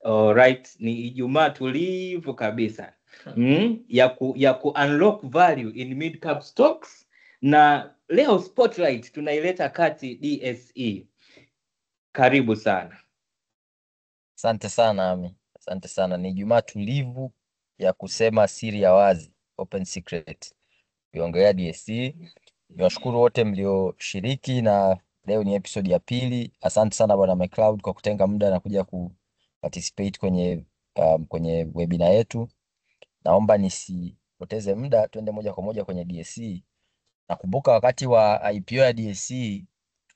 Alright, ni Ijumaa tulivu kabisa. Ya ku unlock value in mid cap stocks, na leo spotlight tunaileta kati DSE. Karibu sana. Asante sana Ami. Asante sana. Ni Ijumaa tulivu ya kusema siri ya wazi, open secret. Tuongelea DSE. Niwashukuru wote mlioshiriki, na leo ni episode ya pili. Asante sana bwana Micloud kwa kutenga muda na kuja participate kwenye webinar yetu. Naomba nisipoteze muda, tuende moja kwa moja kwenye DSE. Nakumbuka wakati wa IPO ya DSE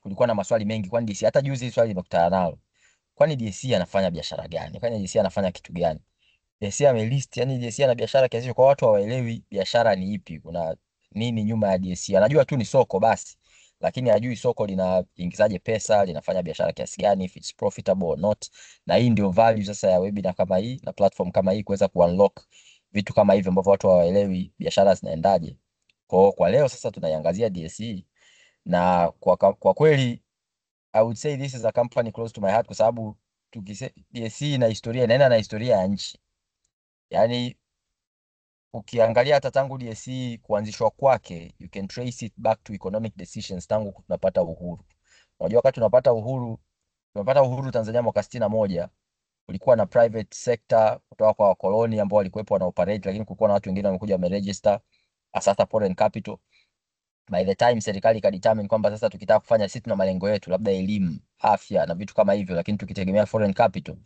kulikuwa na maswali mengi, kwani DSE, hata juzi swali nimekutana nalo, kwani DSE anafanya biashara gani? Kwani DSE anafanya kitu gani? DSE amelist, yani DSE ana biashara kiasi kwa watu hawaelewi biashara ni ipi, kuna nini nyuma ya DSE. Anajua tu ni soko basi, lakini hajui soko linaingizaje pesa, linafanya biashara kiasi gani, if it's profitable or not. Na hii ndio value sasa ya webinar kama hii na platform kama hii, kuweza kuunlock vitu kama hivi ambavyo watu hawaelewi biashara zinaendaje. Kwa leo sasa tunaiangazia DSE, na kwa kweli I would say this is a company close to my heart, kwa sababu DSE ina historia, inaenda na historia ya nchi. Yaani ukiangalia hata tangu DSE kuanzishwa kwake, you can trace it back to economic decisions tangu tunapata uhuru. Unajua wakati tunapata uhuru Tanzania mwaka 61, kulikuwa na private sector kutoka kwa wakoloni ambao walikuwepo wana operate, lakini kulikuwa na watu wengine wamekuja wameregister as foreign capital. By the time serikali ikadetermine kwamba sasa tukitaka kufanya, sisi tuna malengo yetu, labda elimu, afya na vitu kama hivyo, lakini tukitegemea foreign capital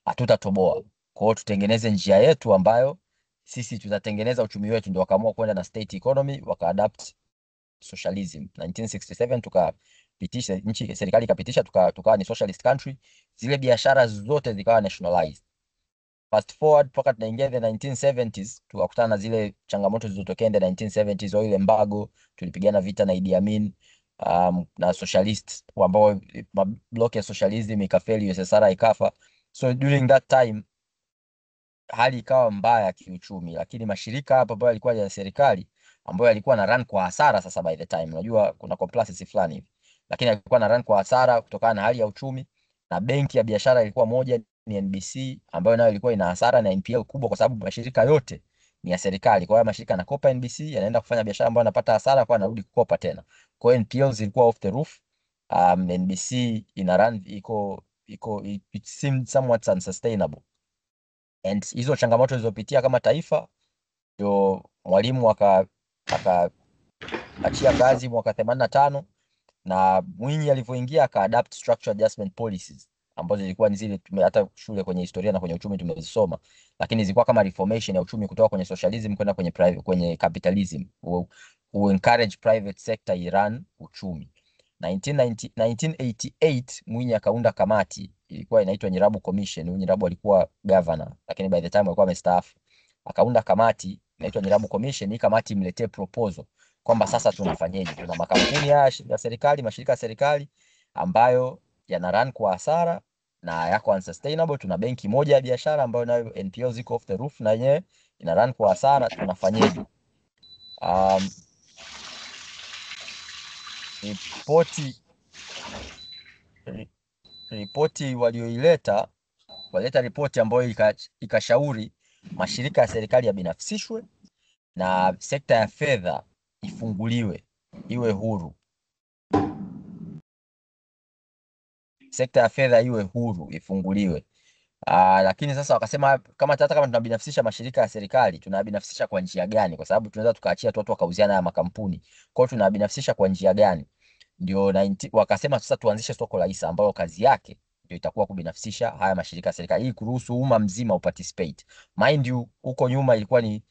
hatutatoboa. Kwa hiyo tutengeneze njia yetu ambayo sisi tutatengeneza uchumi wetu, ndio wakaamua kwenda na state economy, wakaadapt socialism. 1967 tukapitisha nchi, serikali ikapitisha, tukawa ni socialist country, zile biashara zote zikawa nationalized. Fast forward mpaka tunaingia the 1970s, tukakutana na zile changamoto zilizotokea in the 1970s, oil embargo, tulipigana vita na Idi Amin, na socialist ambao block ya socialism ikafeli, USSR ikafa. So during that time hali ikawa mbaya kiuchumi, lakini mashirika hapa ambayo yalikuwa ya serikali ambayo yalikuwa na run kwa hasara. Sasa by the time, unajua kuna complacency fulani hivi, lakini yalikuwa na run kwa hasara kutokana na hali ya uchumi, na benki ya biashara ilikuwa moja ni NBC ambayo nayo ilikuwa ina hasara na NPL kubwa, kwa sababu mashirika yote ni ya serikali. Kwa hiyo mashirika yanakopa NBC, yanaenda kufanya biashara ambayo yanapata hasara, kwa anarudi kukopa tena. Kwa hiyo NPL zilikuwa off the roof. NBC ina run it seemed somewhat unsustainable, and hizo changamoto zilizopitia kama taifa, ndio Mwalimu akaachia kazi mwaka 85, na Mwinyi alivyoingia akaadapt structural adjustment policies ambazo zilikuwa ni zile hata shule kwenye historia na kwenye uchumi tumezisoma, lakini zilikuwa kama reformation ya uchumi kutoka kwenye socialism kwenda kwenye capitalism, encourage private sector iran uchumi. 1988 Mwinyi akaunda kamati, ilikuwa inaitwa Nyirabu Commission. Nyirabu alikuwa governor, lakini by the time alikuwa amestaafu. Akaunda kamati inaitwa Nyirabu Commission. Hii kamati imletee proposal kwamba sasa tunafanyaje? Tuna makampuni ya serikali, mashirika ya serikali ambayo yana run kwa hasara na yako unsustainable. Tuna benki moja ya biashara ambayo nayo NPL ziko off the roof na yenyewe ina run kwa hasara, tunafanyaje? Ripoti walioileta, walileta ripoti ambayo ikashauri mashirika ya serikali yabinafsishwe na sekta ya fedha ifunguliwe, iwe huru. Sekta ya fedha iwe huru, ifunguliwe. Lakini sasa wakasema hata kama tunabinafsisha mashirika ya serikali, tunabinafsisha kwa njia gani? Kwa sababu tunaweza tukaachia watu wakauziana ya makampuni. Kwa hiyo tunabinafsisha kwa njia gani? Ndio wakasema sasa tuanzishe soko la hisa ambayo kazi yake ndio itakuwa kubinafsisha haya mashirika ya serikali ili kuruhusu umma mzima uparticipate. Mind you, huko nyuma ilikuwa ni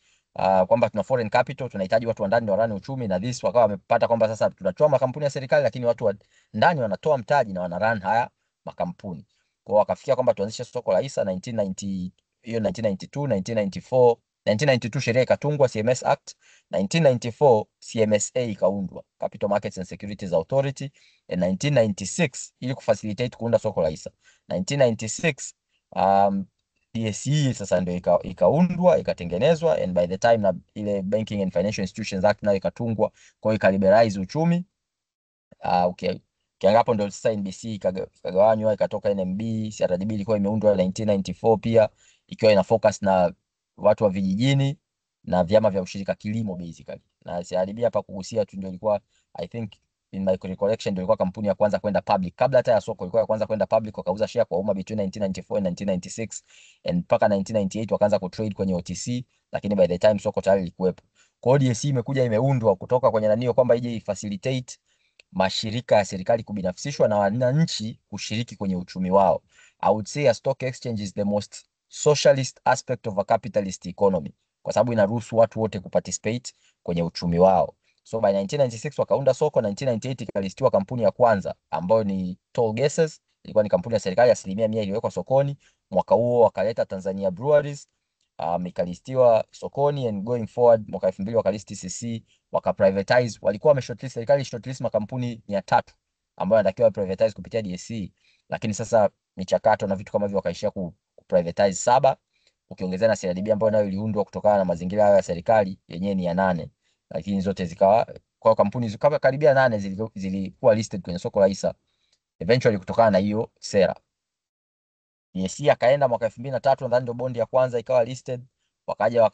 kwamba tuna foreign capital, tunahitaji watu wa ndani ndio warani uchumi, na this wakawa wamepata kwamba sasa tunatoa makampuni ya serikali, lakini watu wa ndani wanatoa mtaji na wana run haya makampuni. Kwa wakafikia kwamba tuanzishe soko la hisa 1992, 1992 sheria ikatungwa, CMS Act. 1994 CMSA ikaundwa, Capital Markets and Securities Authority. 1996 ili kufacilitate kuunda soko la hisa. 1996 DSE sasa ndio ikaundwa, ikatengenezwa, and by the time na ile Banking and Financial Institutions Act nayo ikatungwa, kwa hiyo ikaliberalize uchumi. Hapo ndio sasa NBC ikagawanywa, ikatoka NMB. CRDB ilikuwa imeundwa 1994 pia, ikiwa ina focus na watu wa vijijini na vyama vya ushirika kilimo basically. Na CRDB hapa kugusia tu, ndio ilikuwa, I think in my recollection, ndio ilikuwa kampuni ya kwanza kwenda public kabla hata ya soko. Ilikuwa ya kwanza kwenda public, wakauza share kwa umma between 1994 and 1996, and mpaka 1998 wakaanza ku trade kwenye OTC, lakini by the time soko tayari lilikuwepo. Kwa hiyo DSE imekuja imeundwa kutoka kwenye nanio kwamba ije facilitate mashirika ya serikali kubinafsishwa na wananchi kushiriki kwenye uchumi wao. I would say a stock exchange is the most socialist aspect of a capitalist economy, kwa sababu inaruhusu watu wote kuparticipate kwenye uchumi wao. So by 1996 wakaunda soko. 1998 ikalistiwa kampuni ya kwanza ambayo ni Toll Gases, ilikuwa ni kampuni ya serikali, 100% iliwekwa sokoni. Mwaka huo wakaleta Tanzania Breweries, ikalistiwa sokoni, and going forward mwaka 2000 wakalisti TCC, wakaprivatize. Walikuwa wameshortlist, serikali shortlist makampuni 300 ambayo yanatakiwa privatize kupitia DSE, lakini sasa michakato na vitu kama hivyo wakaishia kuprivatize 7, ukiongezea na CRDB ambayo nayo iliundwa kutokana na mazingira hayo ya serikali yenyewe ni ya 8, lakini zote zikawa kwa kampuni zikawa karibia 8 zilikuwa listed kwenye soko la hisa eventually kutokana na hiyo sera. DSE akaenda mwaka 2003 nadhani ndio bondi ya kwanza ikawa listed. Wakaja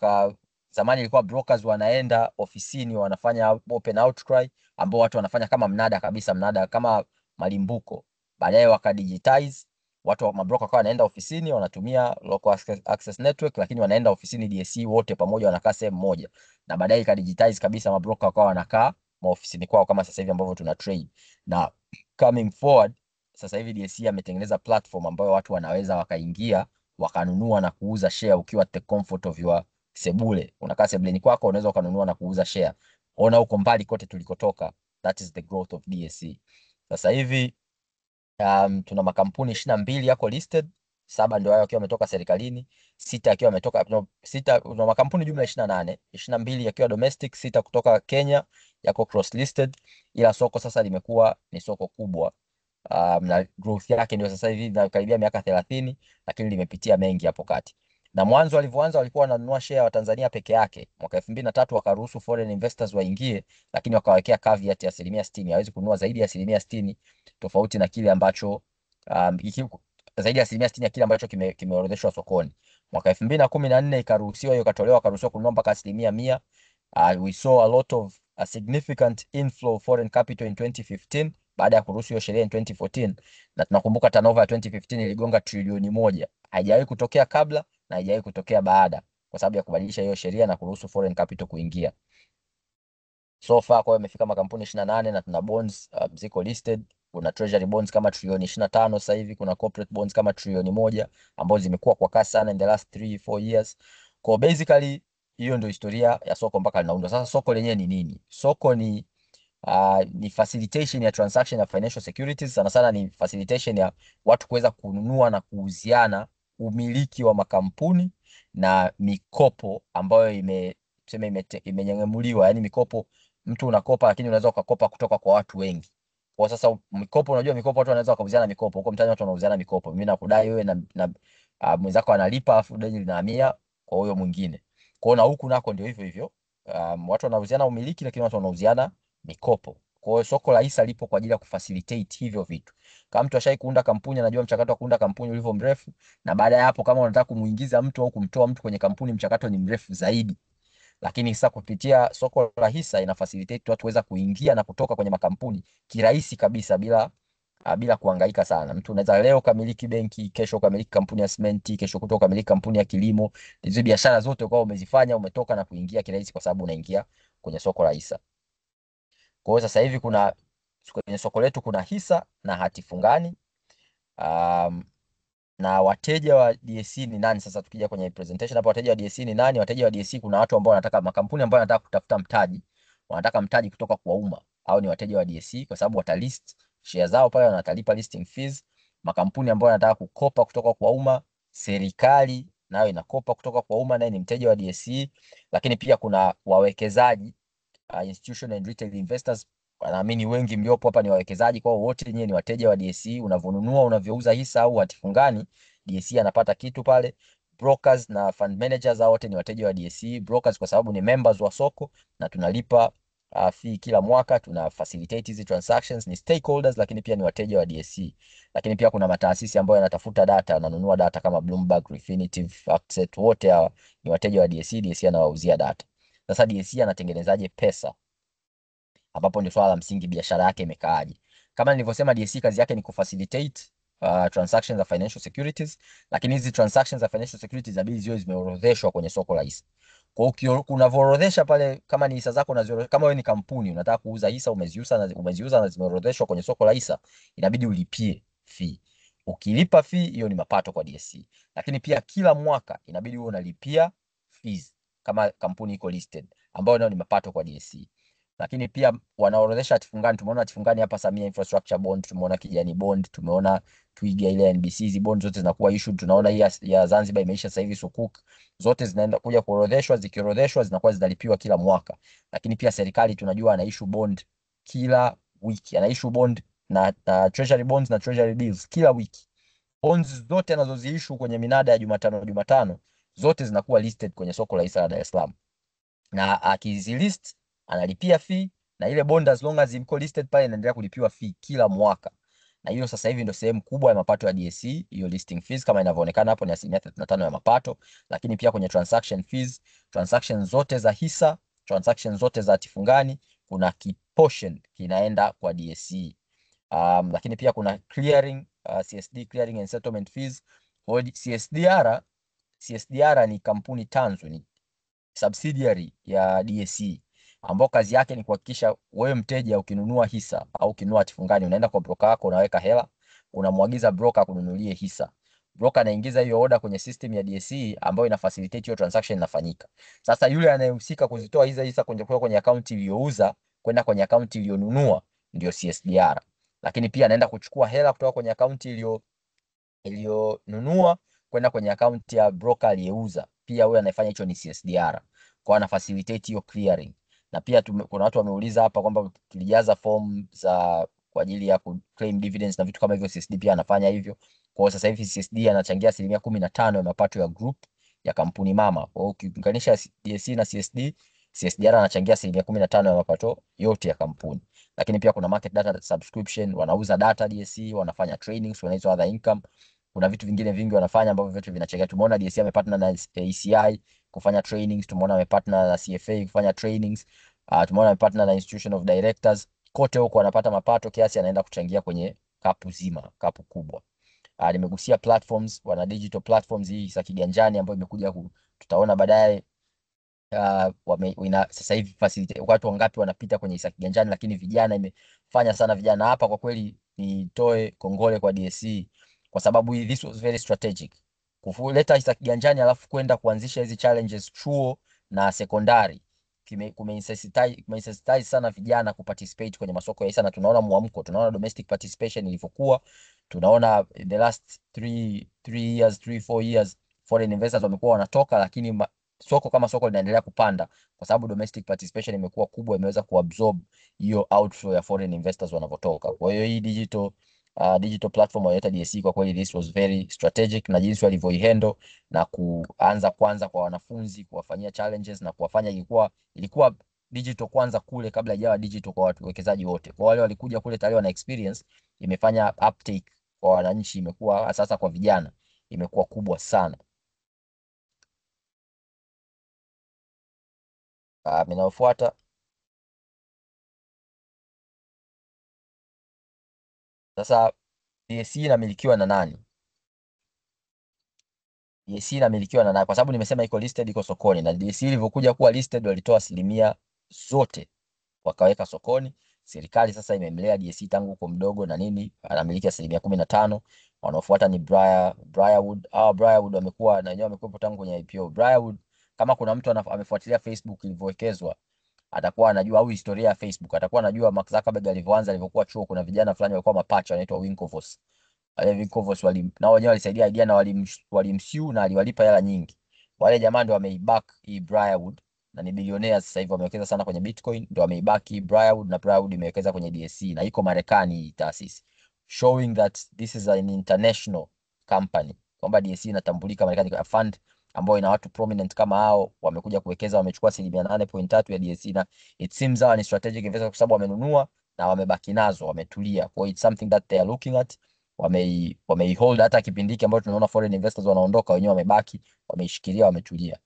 zamani ilikuwa brokers wanaenda ofisini wanafanya open outcry, ambao watu wanafanya kama mnada kabisa, mnada kama malimbuko. Baadaye wakadigitize, watu wa mabroker kwa wanaenda ofisini wanatumia local access network, lakini wanaenda ofisini DSE wote pamoja wanakaa sehemu moja. Na baadaye ikadigitize kabisa, mabroker kwa wanakaa maofisini kwao kama sasa hivi ambavyo tuna trade. Na coming forward sasa hivi DSE ametengeneza platform ambayo watu wanaweza wakaingia wakanunua na kuuza share ukiwa at the comfort of your sebule. Unakaa sebuleni kwako, unaweza ukanunua na kuuza share. Ona huko mbali kote tulikotoka. That is the growth of DSE. Sasa hivi tuna makampuni 22 yako listed, 7 ndio hayo yakiwa yametoka serikalini, 6 yakiwa yametoka tuna makampuni jumla 28, 22 yakiwa domestic, 6 kutoka Kenya yako cross listed, ila soko sasa limekuwa ni soko kubwa. Na growth yake ndio sasa hivi inakaribia miaka 30, lakini limepitia mengi hapo kati. Na mwanzo walivyoanza walikuwa wananunua share wa Tanzania peke yake. Mwaka 2003 wakaruhusu foreign investors waingie, lakini wakawekea caveat ya 60%. Hawezi kununua zaidi ya 60%, tofauti na kile ambacho zaidi ya 60% ya kile ambacho kimeorodheshwa sokoni. Mwaka 2014 ikaruhusiwa hiyo, ikatolewa, wakaruhusiwa kununua mpaka 100%. We saw a lot of a significant inflow of foreign capital in 2015 baada ya kuruhusu hiyo sheria in 2014, na tunakumbuka turnover ya 2015 iligonga trilioni 1. Haijawahi kutokea kabla na haijawahi kutokea baada, kwa sababu ya kubadilisha hiyo sheria na kuruhusu foreign capital kuingia. So far kwa imefika makampuni 28 na tuna bonds ziko listed. Kuna treasury bonds kama trilioni 25 sasa hivi, kuna corporate bonds kama trilioni 1 ambazo zimekuwa kwa kasi sana in the last 3-4 years. Kwa basically hiyo ndio historia ya soko mpaka linaundwa. Sasa soko lenyewe ni nini? Soko ni facilitation ya transaction ya financial securities. Sana sana ni facilitation ya watu kuweza kununua na kuuziana umiliki wa makampuni na mikopo ambayo imenyengemuliwa. Yani mikopo, mtu unakopa lakini unaweza ukakopa kutoka kwa watu wengi. Kwa sasa mikopo, unajua mikopo watu wanaweza wakauziana mikopo. Huko mtaani watu wanauziana mikopo. Mimi nakudai wewe na mwenzako analipa, afu deni linahamia kwa huyo mwingine. Kwa na huku nako ndio hivyo hivyo. Watu wanauziana umiliki lakini watu wanauziana mikopo. Kwa hiyo soko la hisa lipo kwa ajili ya kufacilitate hivyo vitu. Kama mtu ashai kuunda kampuni, anajua mchakato wa kuunda kampuni ulivyo mrefu, na baada ya hapo kama unataka kumuingiza mtu au kumtoa mtu kwenye kampuni, mchakato ni mrefu zaidi. Lakini sasa kupitia soko la hisa ina facilitate watu waweza kuingia na kutoka kwenye makampuni kirahisi kabisa bila kuhangaika sana. Mtu unaweza leo kamiliki benki, kesho kamiliki kampuni ya simenti, kesho kutoka kamiliki kampuni ya kilimo. Hizo biashara zote kwa umezifanya, umetoka na kuingia kirahisi kwa sababu unaingia kwenye soko la hisa. Kwa hiyo sasa hivi kwenye soko letu kuna hisa na hati fungani. Na wateja wa DSE ni nani? Sasa tukija kwenye presentation hapa, wateja wa DSE ni nani? Wateja wa DSE, kuna watu ambao wanataka, makampuni ambayo wanataka kutafuta mtaji, wanataka mtaji kutoka kwa umma, au ni wateja wa DSE kwa sababu watalist share zao pale na watalipa listing fees. Makampuni ambayo wanataka kukopa kutoka kwa umma, serikali nayo inakopa kutoka kwa umma, naye ni mteja wa DSE. Lakini pia kuna wawekezaji, institutional and retail investors. Naamini wengi mliopo hapa ni wawekezaji, kwa wote nyinyi ni wateja wa DSE. Unavyonunua, unavyouza hisa au hati fungani, DSE anapata kitu pale. Brokers na fund managers wote ni wateja wa DSE. Brokers kwa sababu ni members wa soko na tunalipa fee kila mwaka, tuna facilitate hizi transactions, ni stakeholders, lakini pia ni wateja wa DSE. Lakini pia kuna mataasisi ambayo yanatafuta data, wananunua data kama Bloomberg, Refinitiv, FactSet, wote hawa ni wateja wa DSE. DSE anawauzia data. Sasa DSE anatengenezaje pesa? Ambapo ndio swala la msingi, biashara yake imekaaje? Kama nilivyosema, DSE kazi yake ni kufacilitate transactions za financial securities, lakini hizi transactions za financial securities inabidi ziwe zimeorodheshwa kwenye soko la hisa. Kwa hiyo unavoorodhesha pale, kama ni hisa zako kama wewe ni kampuni unataka kuuza hisa, umeziuza na zimeorodheshwa kwenye soko la hisa, inabidi ulipie fee. Ukilipa fee, hiyo ni mapato kwa DSE. Lakini pia kila mwaka inabidi uwe unalipia fees kama kampuni iko listed, ambayo nayo ni mapato kwa DSE. Lakini pia wanaorodhesha hati fungani. Tumeona hati fungani hapa, Samia Infrastructure Bond, tumeona Kijani Bond, tumeona Twiga ile NBC. Hizi bond zote zinakuwa issued. Tunaona hii ya Zanzibar imeisha sasa hivi, Sukuk. Zote zinaenda kuja kuorodheshwa, zikiorodheshwa zinakuwa zinalipiwa kila mwaka. Lakini pia serikali tunajua ana issue bond kila wiki, ana issue bond na treasury bonds na treasury bills kila wiki. Bonds zote anazoziissue kwenye minada ya Jumatano zote zinakuwa listed kwenye soko la hisa la Dar es Salaam, na akizilist analipia fee, na ile bond as long as iko listed pale inaendelea kulipiwa fee kila mwaka. na hiyo sasa hivi ndio sehemu kubwa ya mapato ya DSE. Hiyo listing fees kama inavyoonekana hapo ni 35% ya mapato, lakini pia kwenye transaction fees, transaction zote za hisa, transaction zote za hatifungani, kuna portion kinaenda kwa DSE. Lakini pia kuna clearing, CSD clearing and settlement fees. CSDR ni kampuni tanzu, ni subsidiary ya DSE ambao kazi yake ni kuhakikisha wewe mteja ukinunua hisa au ukinunua hatifungani unaenda kwa broker wako, unaweka hela, unamwagiza broker kununulie hisa. Broker anaingiza hiyo order kwenye system ya DSE ambayo ina facilitate hiyo transaction inafanyika. Sasa yule anayehusika kuzitoa hizo hisa kwenye account iliyouza kwenda kwenye account iliyonunua ndio CSDR. Lakini pia anaenda kuchukua hela kutoka kwenye account iliyonunua kwenda kwenye account ya broker aliyeuza. Pia huyo anayefanya hicho ni CSDR. Kwa ana facilitate hiyo clearing. Na pia kuna watu wameuliza hapa kwamba tulijaza form za kwa ajili ya claim dividends na vitu kama hivyo. CSD pia anafanya hivyo. Kwa sasa hivi CSD anachangia 15% ya mapato ya group ya kampuni mama. Kwa hiyo ukiunganisha DSE na CSD, CSDR anachangia 15% ya mapato yote ya kampuni. Lakini pia kuna market data subscription, wanauza data DSE, wanafanya trainings, wanaizo other income. Kuna vitu vingine vingi wanafanya ambavyo vyote vinachangia. Tumeona DSE amepartner na ACI kufanya trainings, tumeona amepartner na CFA kufanya trainings, tumeona amepartner na Institution of Directors. Kote huko wanapata mapato kiasi anaenda kuchangia kwenye kapu zima, kapu kubwa. Nimegusia platforms, wana digital platforms hii za kiganjani ambayo imekuja, tutaona baadaye sasa hivi facilitate watu wangapi wanapita kwenye hisa kiganjani, lakini vijana imefanya sana vijana hapa. Kwa kweli nitoe kongole kwa DSE kwa sababu this was very strategic kuleta hisa kiganjani alafu kwenda kuanzisha hizi challenges chuo na sekondari. Kumesensitize sana vijana kuparticipate kwenye masoko ya hisa, na tunaona muamko, tunaona domestic participation ilivyokuwa, tunaona in the last 4 years foreign investors wamekuwa wanatoka, lakini soko kama soko linaendelea kupanda kwa sababu domestic participation imekuwa kubwa, imeweza kuabsorb hiyo outflow ya foreign investors wanavotoka. Kwa hiyo hii digital platform waleta DSE, kwa kweli this was very strategic, na jinsi walivyoihandle na kuanza kwanza kwa wanafunzi kuwafanyia challenges na kuwafanya ilikuwa digital kwanza kule kabla haijawa digital kwa watu wekezaji wote. Kwa wale walikuja kule tayari wana experience, imefanya uptake kwa wananchi, imekuwa sasa kwa vijana imekuwa kubwa sana. Inayofuata sasa, DSE inamilikiwa na nani? DSE inamilikiwa na nani? Kwa sababu nimesema iko listed, iko sokoni, na DSE ilivyokuja kuwa listed walitoa asilimia zote wakaweka sokoni. Serikali sasa imemlea DSE tangu huko mdogo na nini, anamiliki 15%. Wanaofuata ni Briarwood. Briarwood wamekuwa na wenyewe wamekuwa tangu kwenye IPO. Briarwood, kama kuna mtu amefuatilia Facebook ilivyowekezwa, atakuwa anajua, au historia ya Facebook atakuwa anajua Mark Zuckerberg alivyoanza, alivyokuwa chuo, kuna vijana fulani walikuwa mapacha wanaitwa Winklevoss. Wale Winklevoss nao wenyewe walisaidia idea na walimsue na aliwalipa hela nyingi. Wale jamaa ndio wameibak hii Briarwood na ni bilionea sasa hivi, wamewekeza sana kwenye Bitcoin, ndio wameibaki Briarwood, na Briarwood imewekeza kwenye DSE na iko Marekani hii taasisi, showing that this is an international company, kwamba DSE inatambulika Marekani. A fund ambayo ina watu prominent kama hao wamekuja kuwekeza, wamechukua 8.3% ya DSE, na it seems ni strategic investment kwa sababu wamenunua na wamebaki nazo, wametulia. Kwa hiyo it's something that they are looking at, wameihold hata kipindi hiki ambacho tunaona foreign investors wanaondoka, wenyewe wamebaki, wameishikilia, wametulia.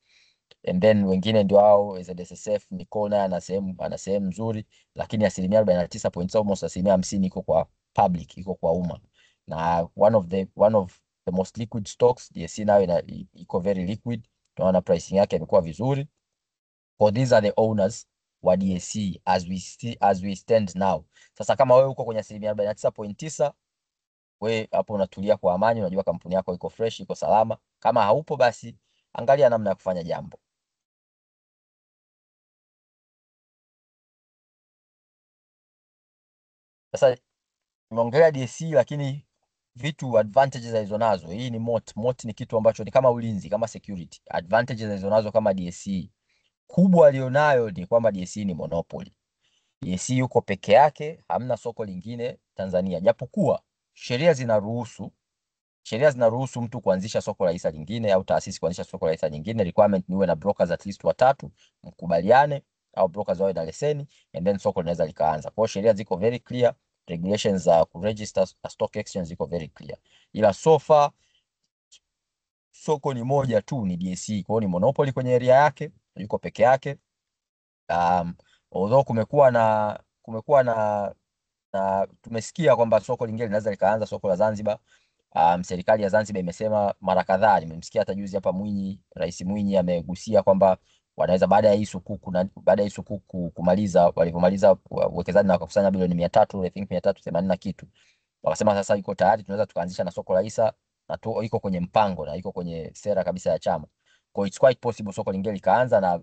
And then wengine ndio hao ZSSF, Nicole naye ana sehemu nzuri, lakini 49 almost 50% iko kwa public, iko kwa umma, na one of the most liquid stocks. DSE nayo iko very liquid, tunaona pricing yake imekuwa vizuri. For these are the owners wa DSE as we stand now. Sasa kama wewe uko kwenye 49.9%, wewe hapo unatulia kwa amani, unajua kampuni yako iko fresh, iko salama. Kama haupo, basi angalia namna ya kufanya jambo. Sasa nimeongelea DSE, lakini vitu advantages alizonazo, hii ni moat ni kitu ambacho ni kama ulinzi, kama security. Advantages alizonazo kama DSE kubwa alionayo ni kwamba DSE ni monopoly. DSE yuko peke yake, hamna soko lingine Tanzania, japokuwa sheria zinaruhusu mtu kuanzisha soko la hisa lingine au taasisi kuanzisha soko la hisa nyingine. Requirement ni uwe na brokers at least 3, mkubaliane, au brokers wawe na leseni, and then soko linaweza likaanza. Kwa hiyo sheria ziko very clear, regulations za kuregister a stock exchange ziko very clear, ila so far soko ni moja tu, ni DSE. Kwa hiyo ni monopoly kwenye area yake, yuko peke yake. Although kumekuwa na tumesikia kwamba soko lingine linaweza likaanza, soko la Zanzibar. Serikali ya Zanzibar imesema mara kadhaa, nimemsikia hata juzi hapa Rais Mwinyi amegusia kwamba wanaweza baada ya hii sukuk kumaliza, walipomaliza uwekezaji na wakakusanya bilioni 300, I think 380 na kitu, wakasema sasa iko tayari, tunaweza tukaanzisha na soko la hisa, na iko kwenye mpango na iko kwenye sera kabisa ya chama. Kwa it's quite possible soko lingine likaanza, na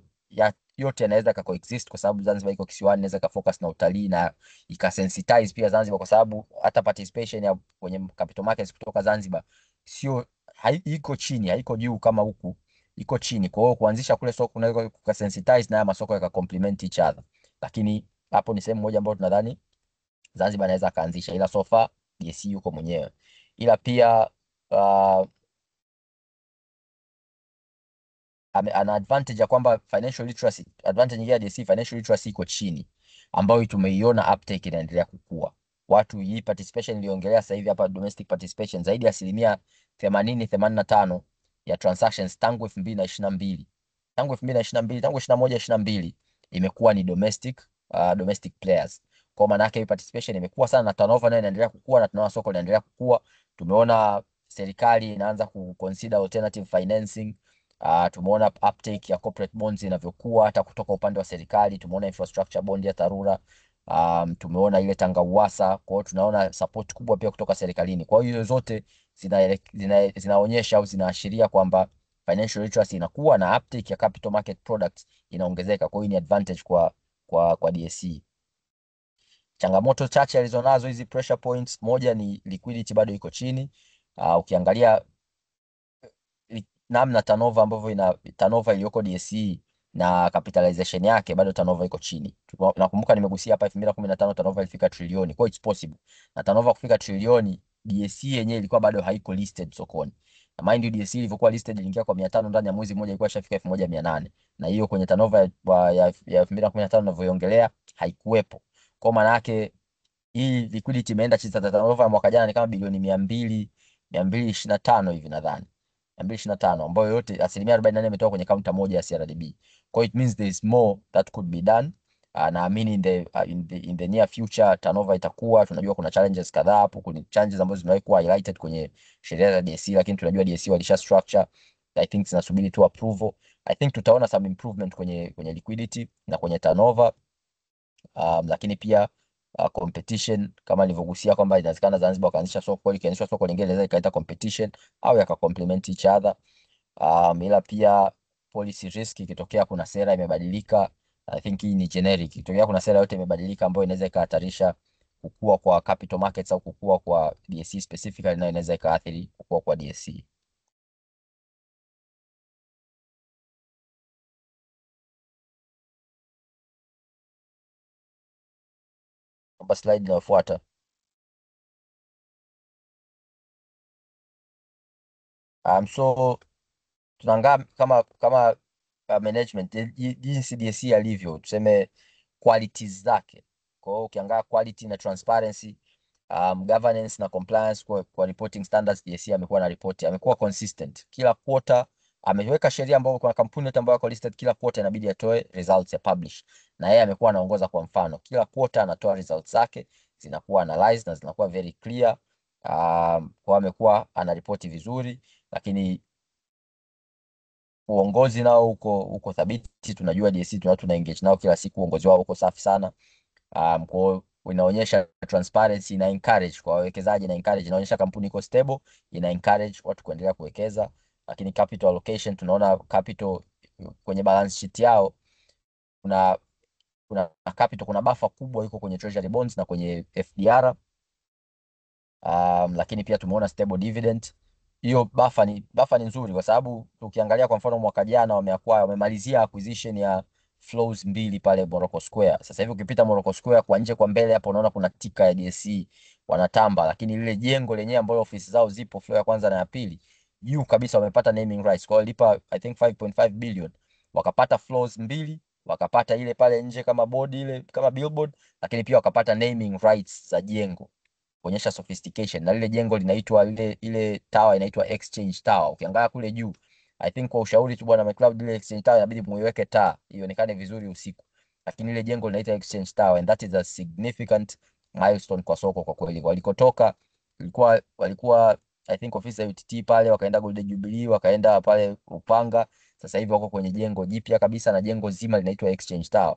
yote yanaweza ka coexist kwa sababu Zanzibar iko kisiwani, inaweza ka focus na utalii na ikasensitize pia Zanzibar, kwa sababu hata participation ya kwenye capital markets kutoka Zanzibar iko chini, haiko juu kama huku, iko chini. Kwa hiyo kuanzisha kule soko kunaweza kukasensitize na masoko yaka complement each other, lakini hapo ni sehemu moja ambayo tunadhani Zanzibar anaweza kaanzisha, ila so far DSE yuko mwenyewe. Ila pia ana advantage ya kwamba financial literacy, advantage nyingine ya DSE, financial literacy iko chini, ambayo tumeiona uptake inaendelea kukua. Watu hii participation iliongelea sasa hivi hapa, domestic participation zaidi ya 80-85 ya transactions tangu 2022, tangu 21-22 imekuwa ni domestic players. Kwa maana yake participation imekuwa sana na turnover nayo inaendelea kukua, na tunaona soko linaendelea kukua. Tumeona serikali inaanza kuconsider alternative financing. Tumeona uptake ya corporate bonds inavyokuwa hata kutoka upande wa serikali. Tumeona infrastructure bond ya TARURA, tumeona ile Tanga Uwasa. Kwa hiyo tunaona support kubwa pia kutoka serikalini. Kwa hiyo zote zinaonyesha au zinaashiria kwamba financial literacy inakuwa na uptake ya capital market products inaongezeka. Kwa hiyo ni advantage kwa DSE. Changamoto chache alizonazo hizi pressure points, moja ni liquidity bado iko chini. Ukiangalia namna turnover iliyoko DSE na capitalization yake, bado turnover iko chini. Nakumbuka nimegusia hapa 2015 turnover ilifika trilioni. Kwa it's possible na turnover kufika trilioni, DSE yenyewe ilikuwa bado haiko listed sokoni. Na mind you, DSE ilivyokuwa listed iliingia kwa 500 ndani ya mwezi mmoja, ilikuwa ishafika 1800, na hiyo kwenye turnover ya 2015 ninavyoiongelea haikuwepo. Kwa maana yake hii liquidity imeenda chini. Turnover mwaka jana ni kama bilioni 225 hivi nadhani, 225, ambayo yote 44% imetoka kwenye kaunta moja ya CRDB. Kwa it means there is more that could be done. Naamini in the near future turnover itakuwa, tunajua kuna challenges kadhaa hapo, kuna challenges ambazo zimewahi kuwa highlighted kwenye sheria za DSE, lakini tunajua DSE walisha structure, I think zinasubiri tu approval. I think tutaona some improvement kwenye liquidity na kwenye turnover. Lakini pia competition, kama nilivyogusia kwamba inawezekana Zanzibar wakaanzisha soko, ikianzisha soko lingine inaweza ikaleta competition au yaka complement each other. Ila pia policy risk, ikitokea kuna sera imebadilika, I think hii ni generic, ikitokea kuna sera yote imebadilika ambayo inaweza ikahatarisha kukua kwa capital markets au kukua kwa DSE specifically, na inaweza ikaathiri kukua kwa DSE. Slide inayofuata. So tunaangaa kama management jinsi DSE alivyo, tuseme qualities zake. Kwa hiyo ukiangaa quality na transparency, governance na compliance kwa reporting standards, DSE amekuwa na report, amekuwa consistent kila quarter. Ameweka sheria ambayo kuna kampuni yote ambayo yako listed kila quarter inabidi atoe results ya publish, na yeye amekuwa anaongoza. Kwa mfano kila quarter anatoa results zake, zinakuwa analyzed na zinakuwa very clear. Kwa amekuwa anaripoti vizuri, lakini uongozi nao uko thabiti. Tunajua DSE tuna engage nao kila siku, uongozi wao uko safi sana. Kwa inaonyesha transparency, ina encourage kwa wawekezaji, ina encourage, inaonyesha kampuni iko stable, ina encourage watu kuendelea kuwekeza. Lakini capital allocation, tunaona capital kwenye balance sheet yao kuna capital, kuna buffer kubwa iko kwenye treasury bonds na kwenye FDR. Lakini pia tumeona stable dividend. Hiyo buffer ni nzuri, kwa sababu ukiangalia kwa mfano mwaka jana wamemalizia acquisition ya flows 2 pale Morocco Square. Sasa hivi ukipita Morocco Square kwa nje kwa mbele hapo unaona kuna tika ya DSE wanatamba, lakini lile jengo lenyewe ambalo ofisi zao zipo floor ya kwanza na ya pili juu kabisa wamepata naming rights. Kwa hiyo lipa I think 5.5 billion, wakapata floors 2 wakapata ile pale nje kama board ile kama billboard, lakini pia wakapata naming rights za jengo kuonyesha sophistication, na lile jengo linaitwa ile tower inaitwa Exchange Tower. Ukiangalia kule juu, I think kwa ushauri tu bwana McCloud, ile Exchange Tower inabidi muiweke taa ionekane vizuri usiku, lakini ile jengo linaitwa Exchange Tower, and that is a significant milestone kwa soko kwa kweli. Walikotoka walikuwa I think ofisi ya UTT pale, wakaenda Golden Jubilee, wakaenda pale Upanga, sasa hivi wako kwenye jengo jipya kabisa na jengo zima linaitwa Exchange Tower.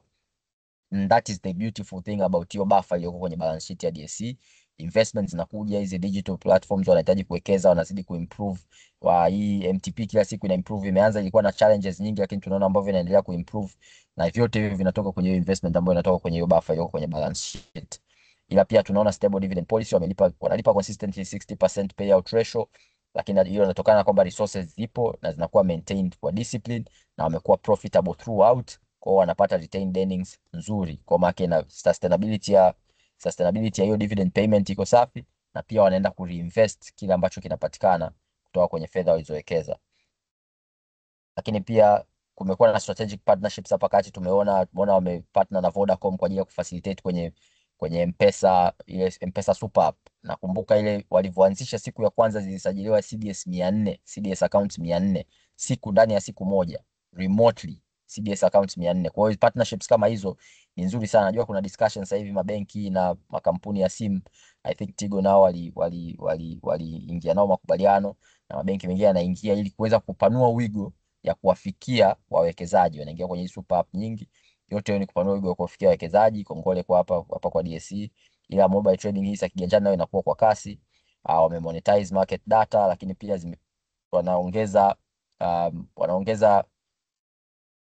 And that is the beautiful thing about hiyo buffer iliyoko kwenye balance sheet ya DSE. Investments zinakuja, hizi digital platforms wanahitaji kuwekeza, wanazidi kuimprove. Hii MTP kila siku ina improve, imeanza ilikuwa na challenges nyingi, lakini tunaona ambavyo inaendelea kuimprove, na vyote hivi vinatoka kwenye hiyo investment ambayo inatoka kwenye hiyo buffer iliyoko kwenye balance sheet. Ila pia tunaona stable dividend policy, wanalipa consistently 60% payout ratio, lakini hiyo inatokana na kwamba resources zipo na zinakuwa maintained kwa discipline, na wamekuwa profitable throughout, kwa wanapata retained earnings nzuri, kwa maana na sustainability ya hiyo dividend payment iko safi, na pia wanaenda kureinvest kile ambacho kinapatikana kutoka kwenye fedha walizowekeza. Lakini pia kumekuwa na strategic partnerships hapa kati, tumeona wamepartner na Vodacom kwa ajili ya kufacilitate kwenye M-Pesa, ile M-Pesa Super App. Nakumbuka ile walivyoanzisha siku ya kwanza zilisajiliwa CDS 400, CDS accounts 400 siku ndani ya siku moja remotely, CDS accounts 400. Kwa hiyo partnerships kama hizo ni nzuri sana. Najua kuna discussion sasa hivi mabenki na makampuni ya simu, I think Tigo nao waliingia nao makubaliano, na mabenki mengine yanaingia ili kuweza kupanua wigo ya kuwafikia wawekezaji. Wanaingia kwenye super app nyingi, yote hiyo ni kupanua wigo wa kuwafikia wawekezaji. Kongole kwa hapa kwa DSE. Ila mobile trading hii sasa kiganjani nayo inakuwa kwa kasi. Wamemonetize market data, lakini pia wanaongeza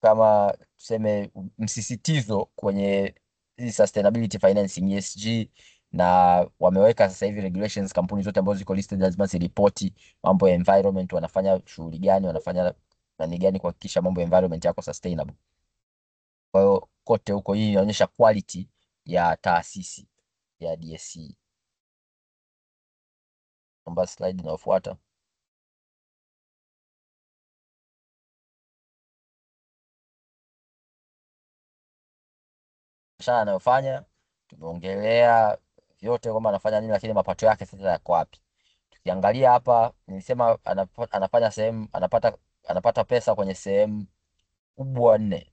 kama tuseme msisitizo kwenye sustainability financing, ESG, na wameweka sasa hivi regulations, kampuni zote ambazo ziko listed lazima ziripoti mambo ya environment, wanafanya shughuli gani, wanafanya nani gani kuhakikisha mambo ya environment yako sustainable. Kwa hiyo kote huko, hii inaonyesha quality ya taasisi ya DSE. Namba slide inayofuata. Biashara anayofanya tumeongelea vyote kwamba anafanya nini, lakini mapato yake sasa yako wapi? Tukiangalia hapa, nilisema anafanya sehemu, anapata pesa kwenye sehemu kubwa 4.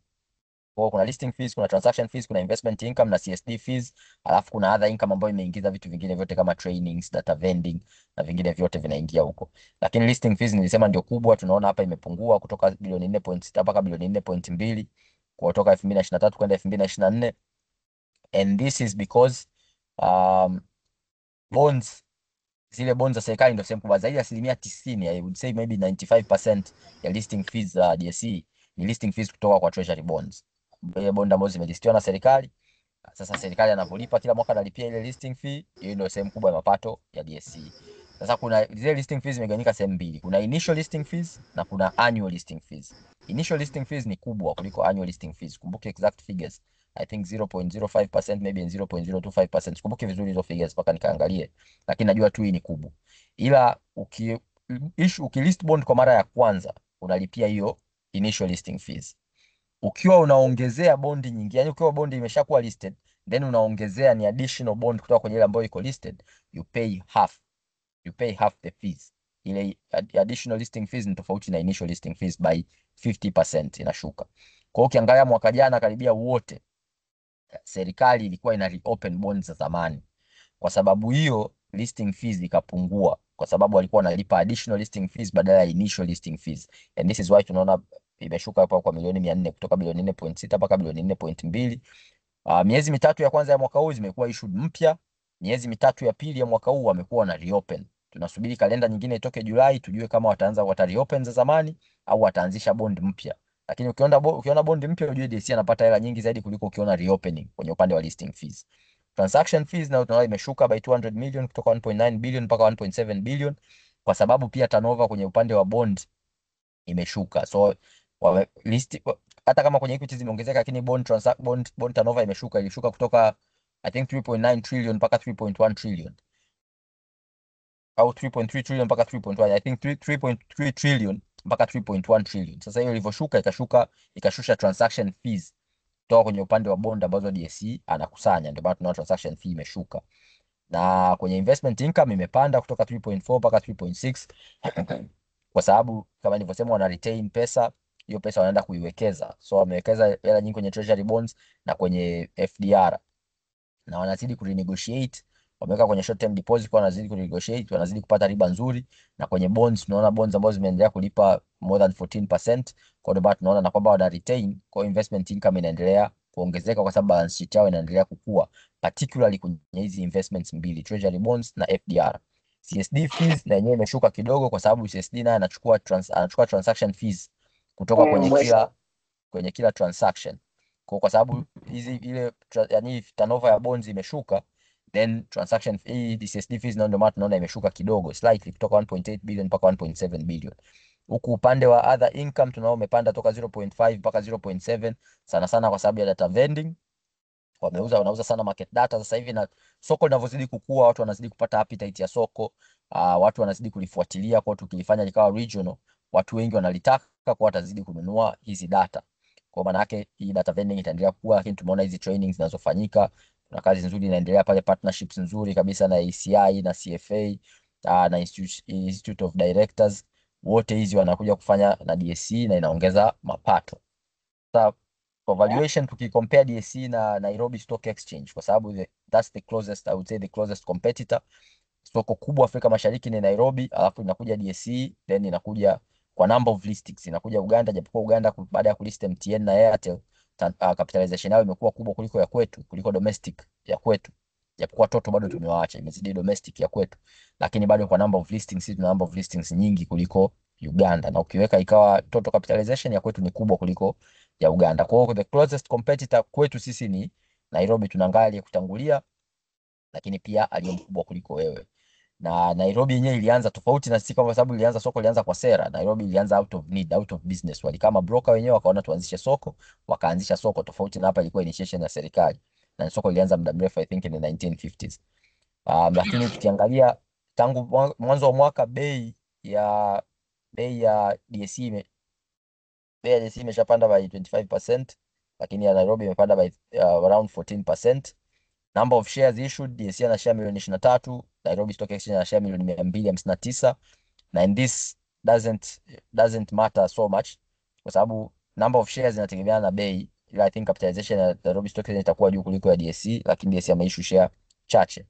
Kwa kuna listing fees, kuna transaction fees, kuna investment income na CSD fees, alafu kuna other income ambayo imeingiza vitu vingine vyote kama trainings, data vending na vingine vyote vinaingia huko. Lakini listing fees nilisema ndio kubwa, tunaona hapa imepungua kutoka bilioni 4.6 mpaka bilioni 4.2 kutoka 2023 kwenda 2024. And this is because zile bonds za serikali ndio sehemu kubwa zaidi, 90%, I would say maybe 95% ya listing fees za DSE ni listing fees kutoka kwa treasury bonds. Ile bond ambazo zimelistiwa na serikali, sasa serikali anapolipa kila mwaka analipia ile listing fee, hiyo ndio sehemu kubwa ya mapato ya DSE. Sasa kuna zile listing fees zimegawanyika sehemu mbili. Kuna initial listing fees na kuna annual listing fees. Initial listing fees ni kubwa kuliko annual listing fees. Kumbuke exact figures. I think 0.05%, maybe 0.025%. Sikumbuki vizuri hizo figures mpaka nikaangalie, lakini najua tu hii ni kubwa. Ila ukilist bond kwa mara ya kwanza unalipia hiyo initial listing fees. Ukiwa unaongezea bondi nyingine, yani ukiwa bondi imeshakuwa listed, then unaongezea ni additional bond kutoka kwenye ile ambayo iko listed, you pay half the fees. Ile additional listing fees ni tofauti na initial listing fees by 50% inashuka. Kwa hiyo ukiangalia mwaka jana karibia wote serikali ilikuwa ina reopen bonds za zamani. Kwa sababu hiyo listing fees ikapungua, kwa sababu walikuwa wanalipa additional listing fees badala ya initial listing fees. And this is why tunaona imeshuka hapo kwa milioni 400 kutoka bilioni 4.6 mpaka bilioni 4.2. Miezi mitatu ya kwanza ya mwaka huu zimekuwa issued mpya. Miezi mitatu ya pili ya mwaka huu wamekuwa na reopen. Tunasubiri kalenda nyingine itoke Julai tujue kama wata reopen za zamani au wataanzisha bond mpya. Lakini ukiona bond mpya ujue DSE anapata hela nyingi zaidi kuliko ukiona reopening kwenye upande wa listing fees. Transaction fees na tunaona imeshuka by 200 million kutoka 1.9 billion mpaka 1.7 billion, kwa sababu pia turnover kwenye upande wa bond imeshuka. So hata kama kwenye equity zimeongezeka, lakini bond turnover ilishuka kutoka I think 3.9 trillion mpaka 3.1 trillion au 3.3 trillion mpaka 3.1, I think 3.3 trillion mpaka 3.1 trillion. Sasa hiyo ilivyoshuka ikashusha transaction fees kutoka kwenye upande wa bond ambazo DSE anakusanya, ndio maana tunaona transaction fee imeshuka. Na kwenye investment income imepanda kutoka 3.4 mpaka 3.6 kwa sababu kama nilivyosema, wana retain pesa, hiyo pesa wanaenda kuiwekeza, so wamewekeza hela nyingi kwenye treasury bonds na kwenye FDR, na wanazidi kurenegotiate. Wameweka kwenye short term deposit, wanazidi kurenegotiate, wanazidi kupata riba nzuri, na kwenye bonds tunaona bonds ambazo zimeendelea kulipa more than 14%. Kwa hiyo tunaona na kwamba wana retain, kwa investment income inaendelea kuongezeka kwa sababu balance sheet yao inaendelea kukua, particularly kwenye hizi investments mbili, treasury bonds na FDR. CSD fees na yenyewe imeshuka kidogo kwa sababu CSD naye anachukua transaction fees kutoka kwenye kila transaction. Kwa sababu yani turnover ya bonds imeshuka, then transaction fee CSD fees ndio maana tunaona imeshuka kidogo slightly kutoka 1.8 billion mpaka 1.7 billion. Huku upande wa other income tunao umepanda toka 0.5 mpaka 0.7, sana sana kwa sababu ya data vending. Wanauza sana market data sasa hivi, na soko linavyozidi kukua, watu wanazidi kupata appetite ya soko, watu wanazidi kulifuatilia. Kwa tukilifanya likawa regional, watu wengi wanalitaka, kwa watazidi kununua hizi data. Kwa maana yake hii data vending itaendelea kukua, lakini tumeona hizi trainings zinazofanyika, kuna kazi nzuri inaendelea pale, partnerships nzuri kabisa na ACI na CFA na Institute of Directors, wote hizi wanakuja kufanya na DSE na inaongeza mapato. Sasa kwa valuation tukicompare DSE na Nairobi Stock Exchange, kwa sababu that's the closest, I would say the closest competitor. Soko kubwa Afrika Mashariki ni Nairobi, alafu inakuja DSE, then inakuja kwa number of listings inakuja Uganda, japokuwa Uganda baada ya kulist MTN na Airtel capitalization yao imekuwa kubwa kuliko ya kwetu, kuliko domestic ya kwetu, japokuwa total bado tumewaacha imezidi domestic ya kwetu, lakini bado kwa number of listings sisi tuna number of listings nyingi kuliko Uganda, na ukiweka ikawa total capitalization ya kwetu ni kubwa kuliko ya Uganda. Kwa hiyo the closest competitor kwetu sisi ni Nairobi, tunaangalia kutangulia, lakini pia aliye mkubwa kuliko wewe. Na Nairobi yenyewe ilianza tofauti na sisi, kwa sababu ilianza soko ilianza kwa sera. Nairobi ilianza out of need, out of business. Kama broker wenyewe wakaona tuanzishe soko, wakaanzisha soko, tofauti na hapa ilikuwa initiation ya serikali. Na soko ilianza muda mrefu, I think in the 1950s. Lakini tukiangalia tangu mwanzo wa mwaka bei ya DSE imeshapanda by 25%, lakini ya Nairobi imepanda by around 14%. Number of shares issued, DSE ana share milioni 23, Nairobi Stock Exchange ana share milioni 259, na in this doesn't matter so much kwa sababu number of shares inategemeana na bei, ila I think capitalization ya Nairobi Stock Exchange itakuwa juu kuliko ya DSE, lakini DSE ameissue share chache.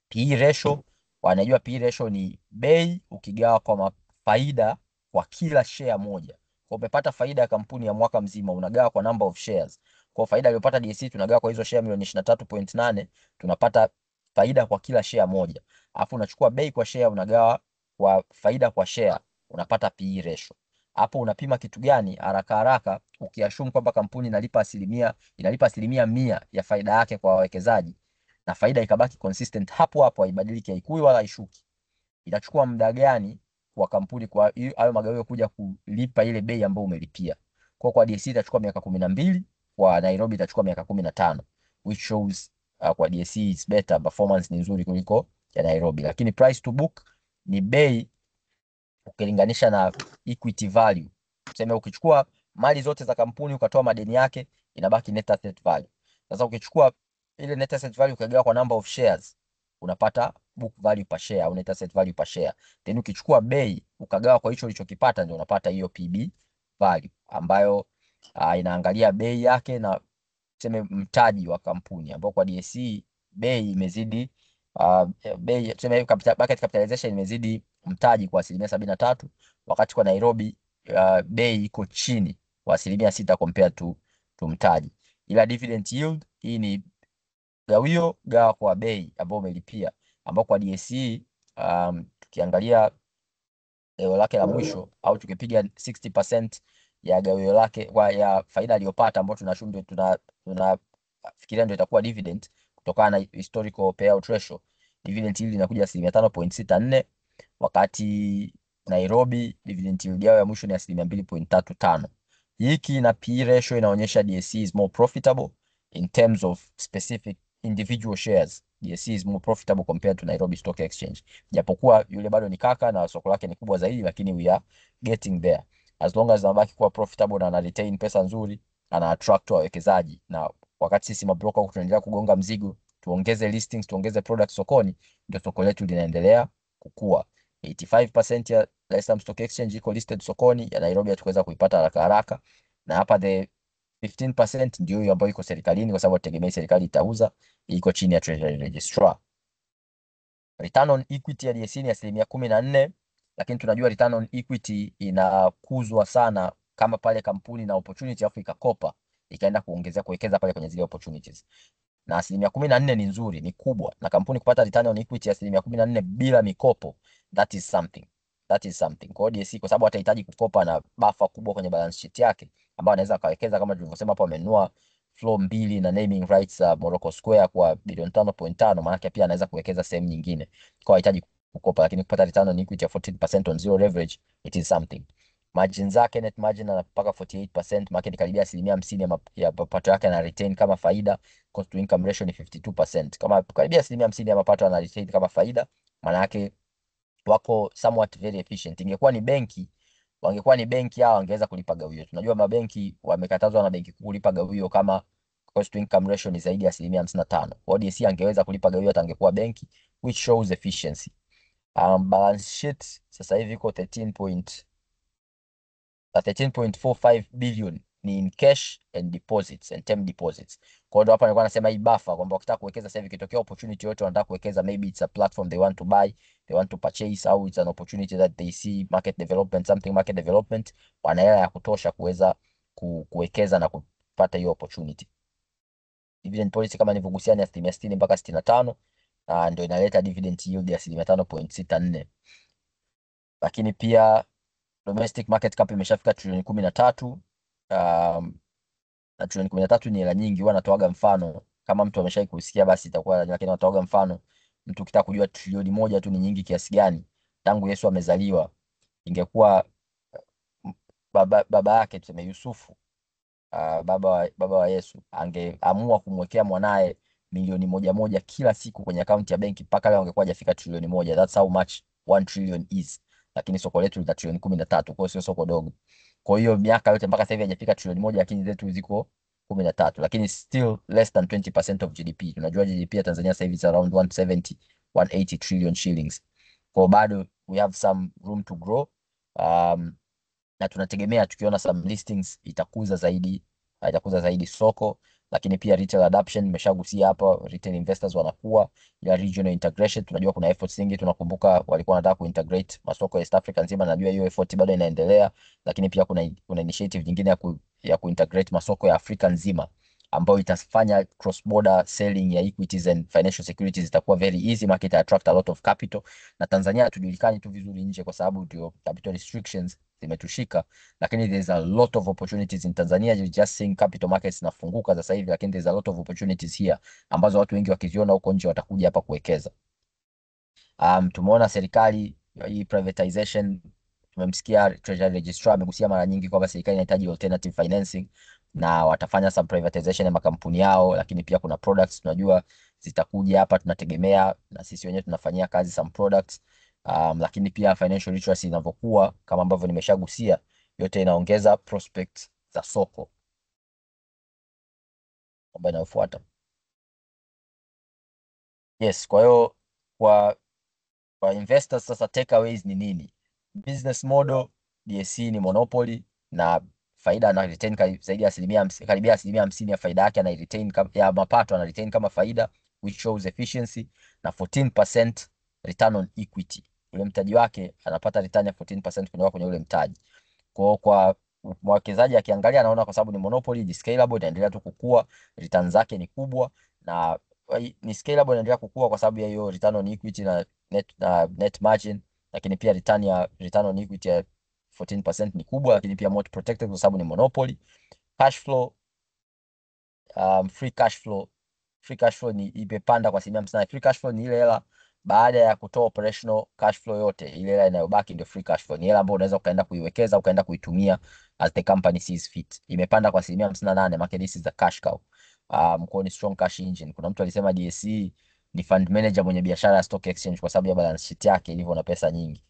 PE ratio, wanajua PE ratio ni bei ukigawa kwa faida kwa kila share moja. Kwa umepata faida ya kampuni ya mwaka mzima, unagawa kwa number of shares. Kwa faida aliyopata DSE tunagawa kwa hizo share milioni 23.8, tunapata faida kwa kila share moja. Alafu unachukua bei kwa share unagawa kwa faida kwa share, unapata PE ratio. Hapo unapima kitu gani? Haraka haraka ukiassume kwamba kampuni inalipa 100 ya faida yake kwa wawekezaji, na faida ikabaki consistent hapo hapo, haibadiliki, haikui wala haishuki, itachukua muda gani kwa kampuni kwa hayo magawio kuja kulipa ile bei ambayo umelipia? Kwa DSE itachukua miaka 12, kwa Nairobi itachukua miaka 15, which shows kwa DSE is better, performance ni nzuri kuliko ya Nairobi. Lakini price to book ni bei ukilinganisha na equity value. Tuseme ukichukua mali zote za kampuni ukatoa madeni yake, inabaki net asset value. Sasa ukichukua ile net asset value ukagawa kwa number of shares, unapata book value per share au net asset value per share. Then ukichukua bei ukagawa kwa hicho ulichokipata, ndio unapata hiyo PB value ambayo inaangalia bei yake na tuseme mtaji wa kampuni, ambao kwa DSE bei imezidi bei tuseme market capitalization imezidi mtaji kwa 73%, wakati kwa Nairobi bei iko chini kwa 6% compared to mtaji. Ila dividend yield hii ni gawio gawa kwa bei ambayo umelipia, ambao kwa DSE tukiangalia gawio lake la mwisho au tukipiga 60% ya gawio lake kwa ya faida aliyopata, ambayo tunashumu tunafikiria ndio itakuwa dividend kutokana na historical payout ratio, dividend yield inakuja 5.64%, wakati Nairobi dividend yield yao ya mwisho ni 2.35%. Hiki na PE ratio inaonyesha DSE is more profitable in terms of specific individual shares. DSE is more profitable compared to Nairobi Stock Exchange. Japokuwa yule bado ni kaka na soko lake ni kubwa zaidi, lakini we are getting there. As long as anabaki kuwa profitable na ana retain pesa nzuri, ana attract wawekezaji, na wakati sisi mabroker huku tunaendelea kugonga mzigo, tuongeze listings, tuongeze products sokoni, ndio soko letu linaendelea kukua. 85% ya Dar es Salaam Stock Exchange iko listed sokoni, ya Nairobi hatuweza kuipata haraka haraka, na hapa the 15% ndio hiyo ambayo iko serikalini, kwa sababu tutegemea serikali itauza, iko chini ya Treasury Registrar. Return on equity ya DSE ni 14%, lakini tunajua return on equity inakuzwa sana kama pale kampuni na opportunity afu ikakopa ikaenda kuongezea kuwekeza pale kwenye zile opportunities. Na 14% ni nzuri, ni kubwa, na kampuni kupata return on equity ya 14% bila mikopo, that is something. That is something. Kwa DSE, kwa sababu atahitaji kukopa na buffer kubwa kwenye balance sheet yake, ambayo anaweza akawekeza kama tulivyosema hapo, amenunua floor 2 na naming rights Morocco Square kwa bilioni 5.5, maana yake pia anaweza kuwekeza sehemu nyingine. Kwa hitaji kukopa, lakini kupata return on equity ya 14% on zero leverage, it is something. Margin zake, net margin anapaka 48%, maana ni karibia 50% ya mapato yake ana retain kama faida. Cost to income ratio ni 52%. Kama karibia 50% ya mapato ana retain kama faida, maana yake wako somewhat very efficient. Ingekuwa ni benki, hao wangeweza kulipa gawio. Tunajua mabenki wamekatazwa na benki kuu kulipa gawio kama cost to income ratio ni zaidi ya 55%. Kwa DSE angeweza kulipa gawio hata angekuwa benki, which shows efficiency. Balance sheet sasa hivi iko 13.45 billion ni in cash and deposits and term deposits. Kwa hiyo hapa nilikuwa nasema hii buffer kwamba ukitaka kuwekeza sasa hivi, kitokea opportunity yote wanataka kuwekeza, maybe it's a platform they want to buy, they want to purchase, au it's an opportunity that they see market development, something market development, wana hela ya kutosha kuweza kuwekeza na kupata hiyo opportunity. Dividend policy kama nilivyogusia ni 60% mpaka 65%, na ndio inaleta dividend yield ya 5.64. Lakini pia domestic market cap imeshafika trilioni 13. Na trilioni 13 ni hela nyingi. Huwa natoaga mfano, kama mtu ameshai kusikia basi itakuwa, lakini natoaga mfano, mtu kitaka kujua trilioni 1 tu ni nyingi kiasi gani, tangu Yesu amezaliwa, ingekuwa baba yake tuseme Yusufu, baba wa Yesu, angeamua kumwekea mwanae milioni 1 kila siku kwenye akaunti ya benki, mpaka leo angekuwa hajafika trilioni 1. That's how much 1 trillion is. Lakini soko letu lina trilioni 13, kwa hiyo sio soko dogo. Kwa hiyo miaka yote mpaka sasa hivi hajafika trilioni 1, lakini zetu ziko 13, lakini still less than 20% of GDP. Tunajua GDP ya Tanzania sasa hivi is around 180 trillion shillings. Kwa bado we have some room to grow. Na tunategemea tukiona some listings itakuza zaidi soko, lakini pia retail adoption nimeshagusia hapa, retail investors wanakuwa, ya regional integration tunajua kuna efforts nyingi. Tunakumbuka walikuwa wanataka kuintegrate masoko ya East Africa nzima, najua hiyo effort bado inaendelea, lakini pia kuna initiative nyingine ya kuintegrate masoko ya Afrika nzima, ambayo itafanya cross border selling ya equities and financial securities itakuwa very easy, market attract a lot of capital. Na Tanzania hatujulikani tu vizuri nje kwa sababu ndio capital restrictions zimetushika, lakini there's a lot of opportunities in Tanzania. You just seeing capital markets nafunguka sasa hivi, lakini there's a lot of opportunities here ambazo watu wengi wakiziona huko nje watakuja hapa kuwekeza. Tumeona serikali hii privatization, tumemsikia Treasury Registrar amegusia mara nyingi kwamba serikali inahitaji alternative financing na watafanya some privatization ya makampuni yao, lakini pia kuna products tunajua zitakuja hapa, tunategemea na sisi wenyewe tunafanyia kazi some products. Lakini pia financial literacy inavyokuwa kama ambavyo nimeshagusia, yote inaongeza prospects za soko. Ambayo inayofuata. Yes, kwa hiyo kwa investors sasa takeaways ni nini? Business model, DSE ni monopoly na faida ana retain zaidi ya karibia 50% ya faida yake ana retain ya mapato ana retain kama faida, which shows efficiency, na 14% return on equity. Ule mtaji wake anapata return ya 14% kutoka kwenye ule mtaji. Kwa mwekezaji akiangalia anaona kwa sababu ni monopoly, ni scalable, inaendelea tu kukua, return zake ni kubwa, na ni scalable, inaendelea kukua kwa sababu ya hiyo return on equity na net margin, lakini pia return on equity ya 14% ni kubwa, lakini pia more protected kwa sababu ni monopoly. Cash flow, free cash flow ni imepanda kwa 50%. Free cash flow ni ile hela baada ya kutoa operational cash flow yote, ile hela inayobaki ndio free cash flow. Ni hela ambayo unaweza ukaenda kuiwekeza, ukaenda kuitumia as the company sees fit. Imepanda kwa 58%, maana this is the cash cow. Kwa ni strong cash engine. Kuna mtu alisema DSE ni fund manager mwenye biashara ya stock exchange kwa sababu ya balance sheet yake ilivyo na pesa nyingi.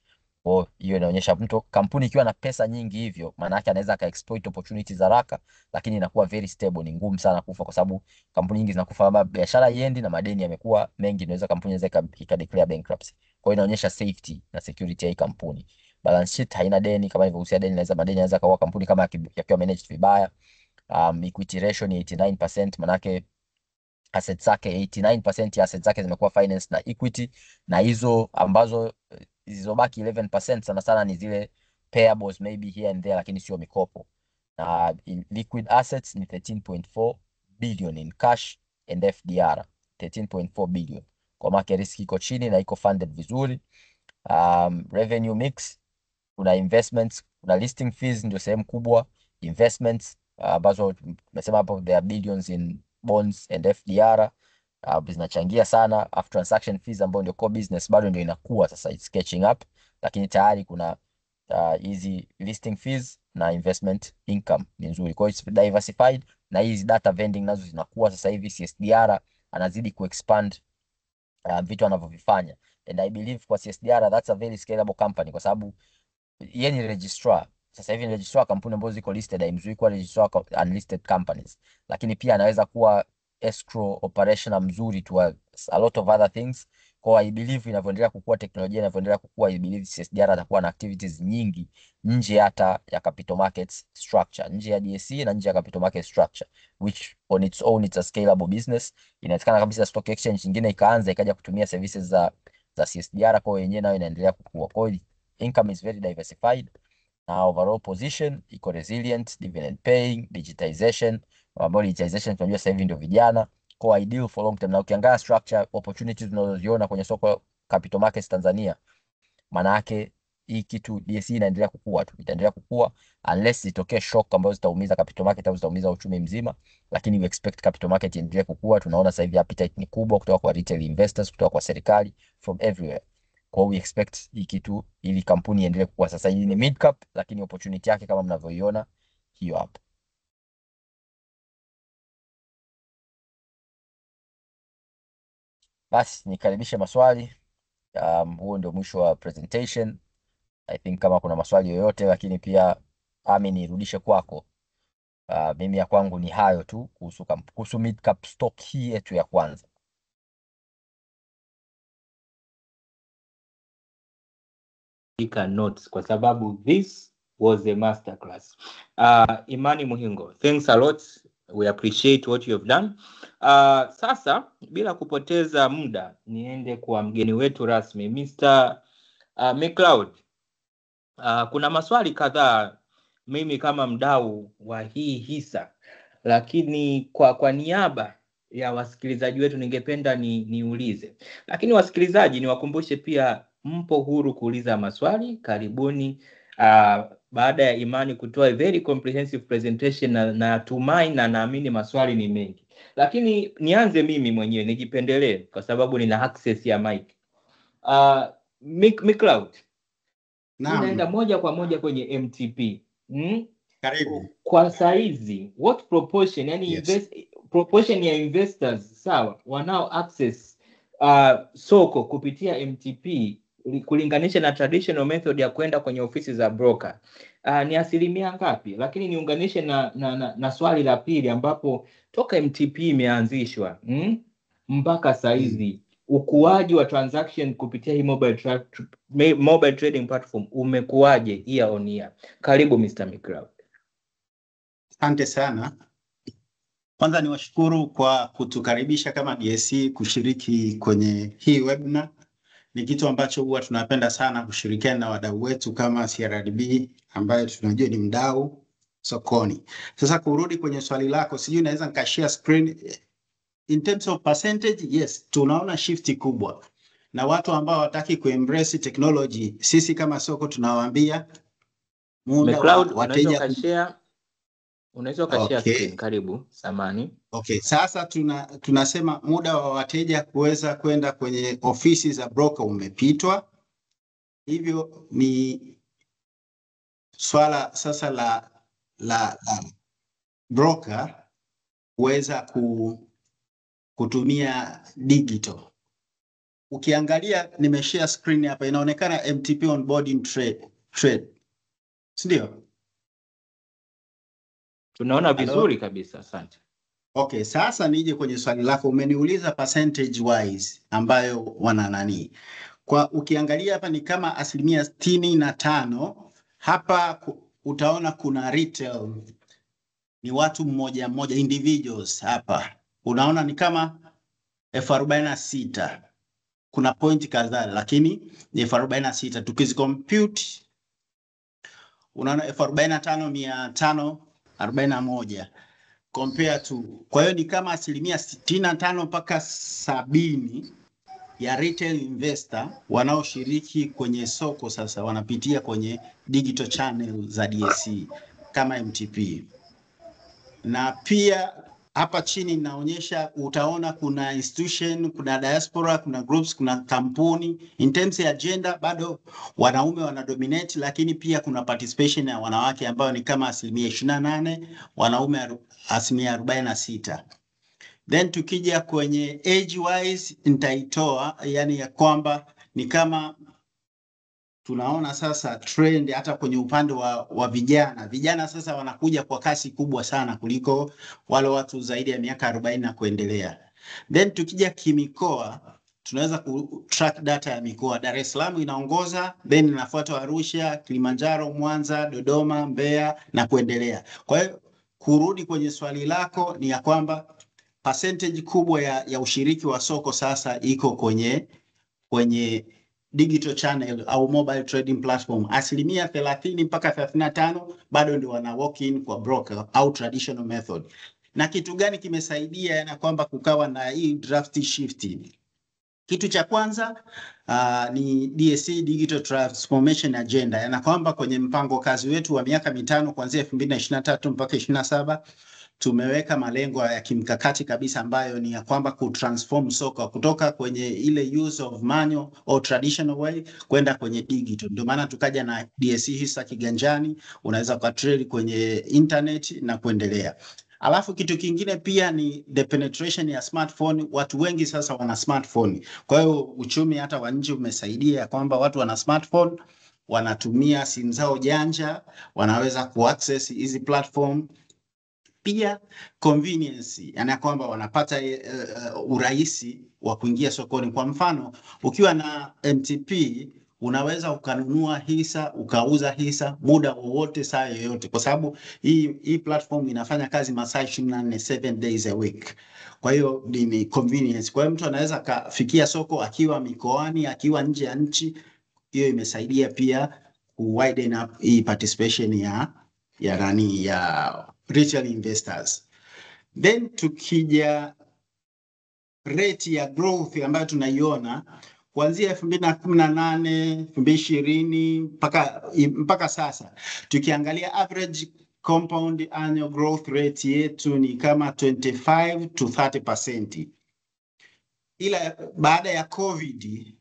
Kwa hiyo inaonyesha mtu kampuni ikiwa na pesa nyingi hivyo, maana yake anaweza akaexploit opportunities haraka, lakini inakuwa very stable, ni ngumu sana kufa, kwa sababu kampuni nyingi zinakufa kama biashara iendi na madeni yamekuwa mengi, inaweza kampuni inaweza ikadeclare bankruptcy. Kwa hiyo inaonyesha safety na security ya hii kampuni. Balance sheet haina deni, kama ilivyohusia deni, madeni yanaweza kaua kampuni kama yakiwa managed vibaya. Equity ratio ni 89%, maana yake assets zake 89% ya assets zake zimekuwa financed na equity, na hizo ambazo zilizobaki 11% sana sana ni zile payables maybe here and there, lakini sio mikopo. Na liquid assets ni 13.4 billion in cash and FDR 13.4 billion. Kwa maana risk iko chini na iko funded vizuri. Revenue mix, kuna investments, kuna listing fees ndio sehemu kubwa, investments ambazo tumesema hapo there are billions in bonds and FDR zinachangia sana. After transaction fees ambayo ndio core business bado ndio inakuwa sasa, it's catching up, lakini tayari kuna hizi listing fees na investment income ni nzuri, kwa hiyo it's diversified, na hizi data vending nazo zinakuwa sasa hivi. CSDR anazidi kuexpand vitu anavyovifanya, and I believe kwa CSDR that's a very scalable company, kwa sababu yeye ni registrar. Sasa hivi ni registrar kampuni ambazo ziko listed, haimzui kuwa registrar unlisted companies, lakini pia anaweza kuwa escrow operational mzuri to a lot of other things. Kwa I believe inavyoendelea kukua, teknolojia inavyoendelea kukua, I believe CSDR atakuwa na activities nyingi nje hata ya capital markets structure, nje ya DSE na nje ya capital market structure, which on its own it's a scalable business. Inawezekana kabisa stock exchange nyingine ikaanza ikaja kutumia services za CSDR, kwa yenyewe nayo inaendelea kukua. Kwa hiyo income is very diversified, na overall position iko resilient, dividend paying, digitization, ambapo digitization tunajua sasa hivi ndio vijana, kwa ideal for long term. Na ukiangalia structure opportunities tunazoziona kwenye soko capital markets Tanzania, maana yake hii kitu DSE inaendelea kukua tu, itaendelea kukua unless itokee shock ambazo zitaumiza capital market au zitaumiza uchumi mzima, lakini we expect capital market iendelee kukua. Tunaona sasa hivi appetite ni kubwa kutoka kwa retail investors, kutoka kwa serikali, from everywhere. Kwa we expect hii kitu ili kampuni iendelee kukua. Sasa hii ni mid cap, lakini opportunity yake kama mnavyoiona hiyo hapo. Basi nikaribishe maswali. Huo ndio mwisho wa presentation. I think kama kuna maswali yoyote, lakini pia Ami nirudishe kwako. Mimi ya kwangu ni hayo tu kuhusu mid cap stock hii yetu ya kwanza. Notes kwa sababu this was a masterclass. Imani Muhingo, thanks a lot, we appreciate what you have done. Sasa bila kupoteza muda niende kwa mgeni wetu rasmi Mr. McCloud. Kuna maswali kadhaa mimi kama mdau wa hii hisa, lakini kwa niaba ya wasikilizaji wetu ningependa niulize. Lakini wasikilizaji niwakumbushe pia mpo huru kuuliza maswali. Karibuni. Baada ya Imani kutoa a very comprehensive presentation, na tumai na naamini maswali ni mengi. Lakini nianze mimi mwenyewe, nijipendelee kwa sababu nina access ya mic. McCloud, tunaenda moja kwa moja kwenye MTP. Karibu. Kwa saizi what proportion, yani Yes. proportion ya investors sawa wanao access soko kupitia MTP kulinganisha na traditional method ya kwenda kwenye ofisi za broker, ni asilimia ngapi? Lakini niunganishe na swali la pili, ambapo toka MTP imeanzishwa mpaka saizi ukuaji wa transaction kupitia hii mobile trading platform umekuaje year on year? Karibu Mr. McCloud. Asante sana. Kwanza niwashukuru kwa kutukaribisha kama DSE kushiriki kwenye hii webinar. Ni kitu ambacho huwa tunapenda sana kushirikiana na wadau wetu kama CRDB ambaye tunajua ni mdau sokoni. Sasa kurudi kwenye swali lako, sijui naweza nikashare screen. In terms of percentage, yes, tunaona shift kubwa. Na watu ambao hawataki kuembrace technology, sisi kama soko tunawaambia muda wa wateja. Unaweza ukashare screen, karibu samani. Okay, sasa tunasema muda wa wateja kuweza kwenda kwenye ofisi za broker umepitwa. Hivyo ni swala sasa la broker kuweza kutumia digital. ukiangalia nimeshare screen hapa, inaonekana MTP onboarding trade. Ndio? Tunaona vizuri kabisa, asante. Okay, sasa nije kwenye swali lako, umeniuliza percentage wise ambayo wana nani. Kwa ukiangalia hapa ni kama 65%. Hapa utaona kuna retail ni watu mmoja mmoja, individuals hapa. Unaona ni kama 46. Kuna point kadhaa lakini ni 46. Tukizicompute unaona 45,541 compare to. Kwa hiyo ni kama 65% mpaka 70 ya retail investor wanaoshiriki kwenye soko sasa wanapitia kwenye digital channel za DSE kama MTP. Na pia hapa chini inaonyesha, utaona kuna institution, kuna diaspora, kuna groups, kuna kampuni. In terms ya agenda bado wanaume wanadominate, lakini pia kuna participation ya wanawake ambao ni kama 28%, wanaume 46%. Then tukija kwenye age wise nitaitoa, yani ya kwamba ni kama tunaona sasa trend hata kwenye upande wa vijana. Vijana sasa wanakuja kwa kasi kubwa sana kuliko wale watu zaidi ya miaka 40 na kuendelea. Then tukija kimikoa, tunaweza kutrack data ya mikoa. Dar es Salaam inaongoza, then inafuatwa Arusha, Kilimanjaro, Mwanza, Dodoma, Mbeya na kuendelea. Kwa hiyo kurudi kwenye swali lako ni ya kwamba percentage kubwa ya ushiriki wa soko sasa iko kwenye digital channel au mobile trading platform. 30% mpaka 35% bado ndio wana walk in kwa broker au traditional method. Na kitu gani kimesaidia na kwamba kukawa na hii draft shift? Kitu cha kwanza ni DSE Digital Transformation Agenda, yana kwamba kwenye mpango kazi wetu wa miaka 5 kuanzia 2023 mpaka 27 tumeweka malengo ya kimkakati kabisa ambayo ni ya kwamba kutransform soko kutoka kwenye ile use of manual or traditional way kwenda kwenye digital. Ndio maana tukaja na DSE hisa kiganjani, unaweza kutrade kwenye internet na kuendelea. Alafu kitu kingine pia ni the penetration ya smartphone. Watu wengi sasa wana smartphone. Kwa hiyo uchumi hata wa nje umesaidia kwamba watu wana smartphone, wanatumia simu zao janja, wanaweza kuaccess hizi platform. Pia convenience, yani kwamba wanapata urahisi wa kuingia sokoni. Kwa mfano, ukiwa na MTP unaweza ukanunua hisa, ukauza hisa muda wowote, saa yoyote, kwa sababu hii platform inafanya kazi masaa 24, 7 days a week. Kwa hiyo ni convenience. Kwa hiyo mtu anaweza kafikia soko akiwa mikoani, akiwa nje ya nchi. Hiyo imesaidia pia ku widen up hii participation ya retail investors. Then tukija rate ya growth ambayo tunaiona kuanzia 2018, 2020 mpaka sasa, tukiangalia average compound annual growth rate yetu ni kama 25 to 30%. Ila baada ya COVID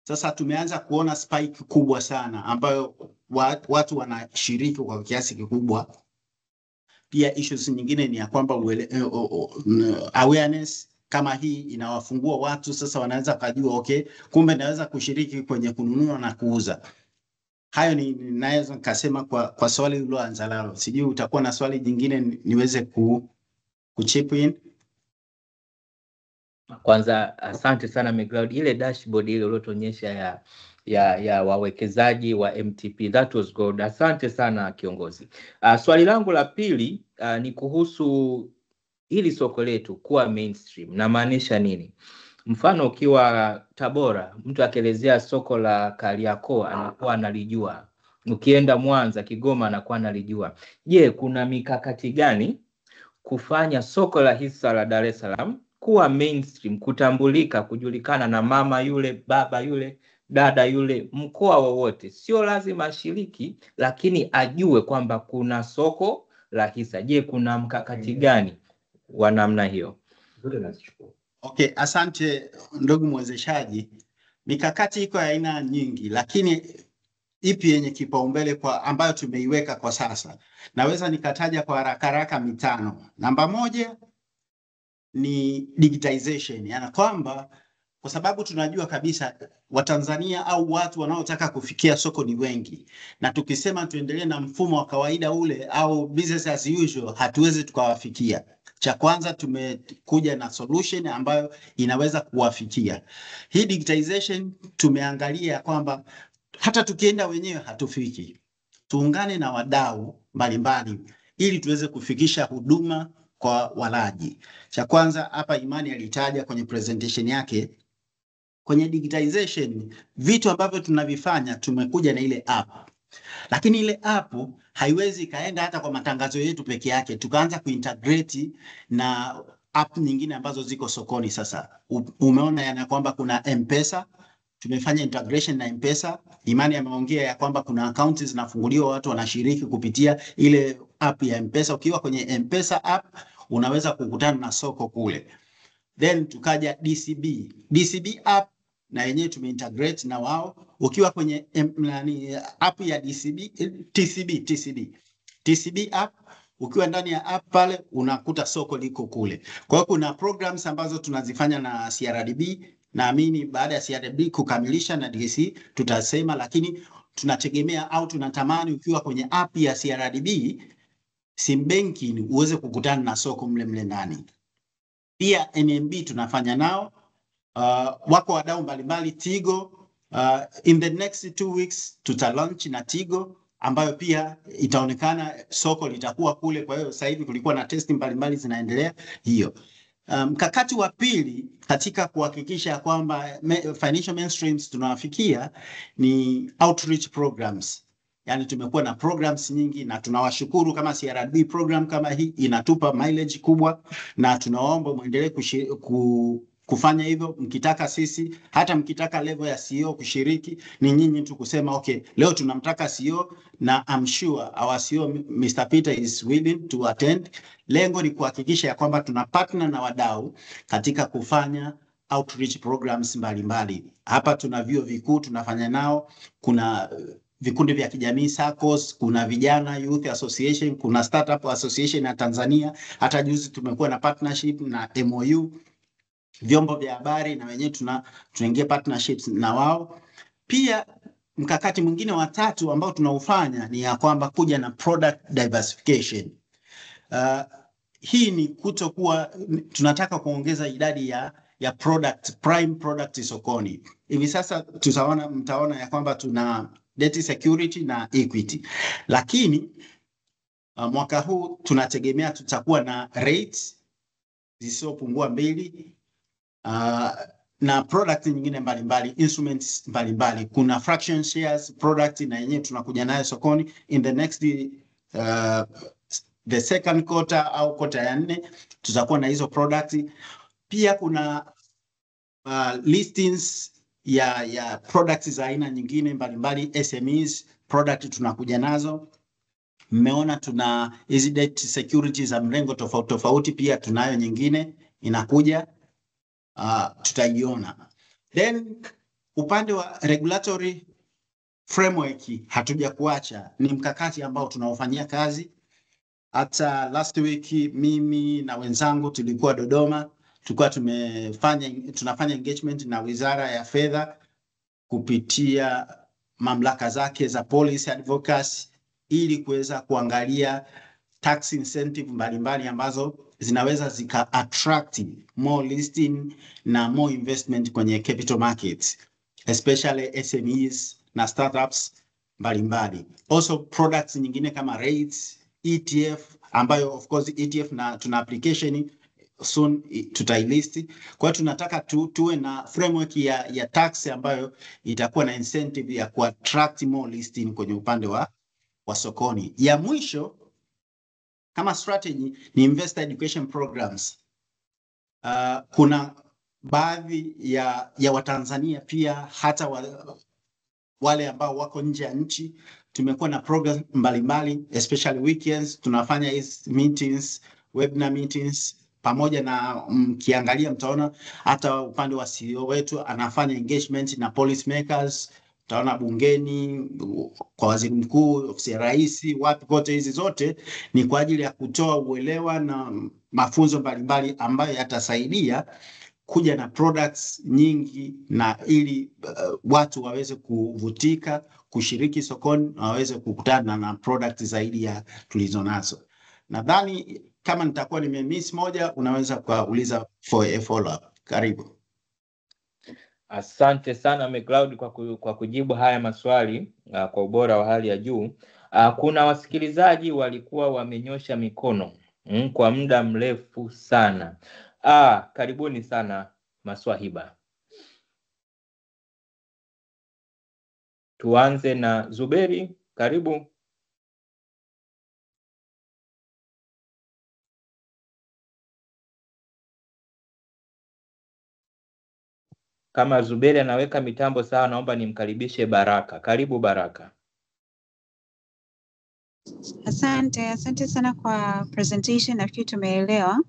sasa tumeanza kuona spike kubwa sana ambayo watu wanashiriki kwa kiasi kikubwa. Pia issues nyingine ni ya kwamba awareness kama hii inawafungua watu sasa, wanaweza kujua okay, kumbe naweza kushiriki kwenye kununua na kuuza. Hayo ni naweza kusema kwa swali uliloanza nalo. Sijui utakuwa na swali jingine niweze kuchip in. Kwanza asante sana McLeod, ile dashboard ile uliyotuonyesha ya wawekezaji wa MTP, that was good. Asante sana kiongozi. Swali langu la pili ni kuhusu hili soko letu kuwa mainstream. Na maanisha nini? Mfano ukiwa Tabora, mtu akielezea soko la Kariakoo anakuwa analijua. Ukienda Mwanza, Kigoma anakuwa analijua. Je, kuna mikakati gani kufanya soko la hisa la Dar es Salaam kuwa mainstream, kutambulika, kujulikana na mama yule, baba yule, dada yule, mkoa wowote? Sio lazima ashiriki, lakini ajue kwamba kuna soko la hisa. Je, kuna mkakati gani wa namna hiyo? Okay, asante ndugu mwezeshaji. Mikakati iko ya aina nyingi, lakini ipi yenye kipaumbele kwa ambayo tumeiweka kwa sasa? Naweza nikataja kwa haraka 5. Namba 1 ni digitization, yani kwamba kwa sababu tunajua kabisa Watanzania au watu wanaotaka kufikia soko ni wengi, na tukisema tuendelee na mfumo wa kawaida ule au business as usual hatuwezi tukawafikia. Cha kwanza tumekuja na solution ambayo inaweza kuwafikia. Hii digitization tumeangalia kwamba hata tukienda wenyewe hatufiki. Tuungane na wadau mbalimbali ili tuweze kufikisha huduma kwa walaji. Cha kwanza hapa Imani alitaja kwenye presentation yake, kwenye digitization vitu ambavyo tunavifanya, tumekuja na ile app. Lakini ile app haiwezi kaenda hata kwa matangazo yetu peke yake, tukaanza kuintegrate na app nyingine ambazo ziko sokoni sasa. Umeona yana kwamba kuna M-Pesa, tumefanya integration na M-Pesa. Imani ameongea ya kwamba kuna accounts zinafunguliwa, watu wanashiriki kupitia ile app ya M-Pesa. Ukiwa kwenye M-Pesa app unaweza kukutana na soko kule. Then tukaja DCB app na yenyewe tumeintegrate na wao. Ukiwa kwenye app ya TCB app, ukiwa ndani ya app pale unakuta soko liko kule. Kwa hiyo kuna programs ambazo tunazifanya na CRDB. Naamini baada ya CRDB kukamilisha na DSC tutasema, lakini tunategemea au tunatamani ukiwa kwenye app ya CRDB sim banking uweze kukutana na soko mle ndani. Pia NMB tunafanya nao, wako wadau mbalimbali Tigo. In the next 2 weeks tutalaunch na Tigo ambayo pia itaonekana soko litakuwa kule. Kwa hiyo sasa hivi kulikuwa na testing mbalimbali zinaendelea hiyo. Mkakati wa pili katika kuhakikisha kwamba financial mainstreams tunawafikia ni outreach programs. Yani tumekuwa na programs nyingi na tunawashukuru kama CRDB program kama hii inatupa mileage kubwa, na tunaomba muendelee kufanya hivyo. Mkitaka sisi, hata mkitaka level ya CEO kushiriki, ni nyinyi tu kusema okay, leo tunamtaka CEO, na I'm sure our CEO Mr. Peter is willing to attend. Lengo ni kuhakikisha ya kwamba tuna partner na wadau katika kufanya outreach programs mbalimbali. Hapa tuna vyuo vikuu tunafanya nao, kuna vikundi vya kijamii SACCOS, kuna vijana youth association, kuna startup association ya Tanzania. Hata juzi tumekuwa na partnership na MOU. Vyombo vya habari na wenyewe tunaingia partnerships na wao. Pia mkakati mwingine wa tatu ambao tunaufanya ni ya kwamba kuja na product diversification. Hii ni kutokuwa, tunataka kuongeza idadi ya prime product sokoni. Hivi sasa mtaona ya kwamba tuna debt security na equity. Lakini mwaka huu tunategemea tutakuwa na rates zisizopungua 2, na product nyingine mbalimbali, instruments mbalimbali. Kuna fraction shares product na yenyewe tunakuja nayo sokoni in the next the second quarter au quarter ya 4 tutakuwa na hizo product. Pia kuna listings ya products za aina nyingine mbalimbali, SMEs product tunakuja nazo. Mmeona tuna hizi debt security za mrengo tofauti, pia tunayo nyingine inakuja, tutaiona. Then upande wa regulatory framework hatuja kuacha, ni mkakati ambao tunaofanyia kazi. Hata last week mimi na wenzangu tulikuwa Dodoma, tulikuwa tunafanya engagement na Wizara ya Fedha kupitia mamlaka zake za policy advocacy ili kuweza kuangalia tax incentive mbalimbali ambazo zinaweza zika attract more listing na more investment kwenye capital markets, especially SMEs na startups mbalimbali. Also products nyingine kama rates, ETF, ambayo of course ETF na tuna application soon tutailisti. Kwa hiyo tunataka tuwe na framework ya tax ambayo itakuwa na incentive ya ku attract more listing kwenye upande wa sokoni. Ya mwisho kama strategy ni investor education programs. Kuna baadhi ya Watanzania pia hata wale ambao wako nje ya nchi, tumekuwa na program mbalimbali especially weekends. Tunafanya hizi meetings, webinar meetings, pamoja na mkiangalia mtaona hata upande wa CEO wetu anafanya engagement na policy makers. Utaona bungeni, kwa waziri mkuu, ofisi ya rais, wapi kote. Hizi zote ni kwa ajili ya kutoa uelewa na mafunzo mbalimbali ambayo yatasaidia kuja na products nyingi na ili watu waweze kuvutika kushiriki sokoni na waweze kukutana na product zaidi ya tulizonazo. Nadhani kama nitakuwa nimemiss moja, unaweza kuuliza for a follow up. Karibu. Asante sana McCloud kwa kujibu haya maswali kwa ubora wa hali ya juu. Kuna wasikilizaji walikuwa wamenyosha mikono kwa muda mrefu sana. Karibuni sana maswahiba. Tuanze na Zuberi, karibu. Kama Zuberi anaweka mitambo sawa, naomba nimkaribishe Baraka. Karibu Baraka. Asante sana kwa presentation, nafikiri tumeelewa.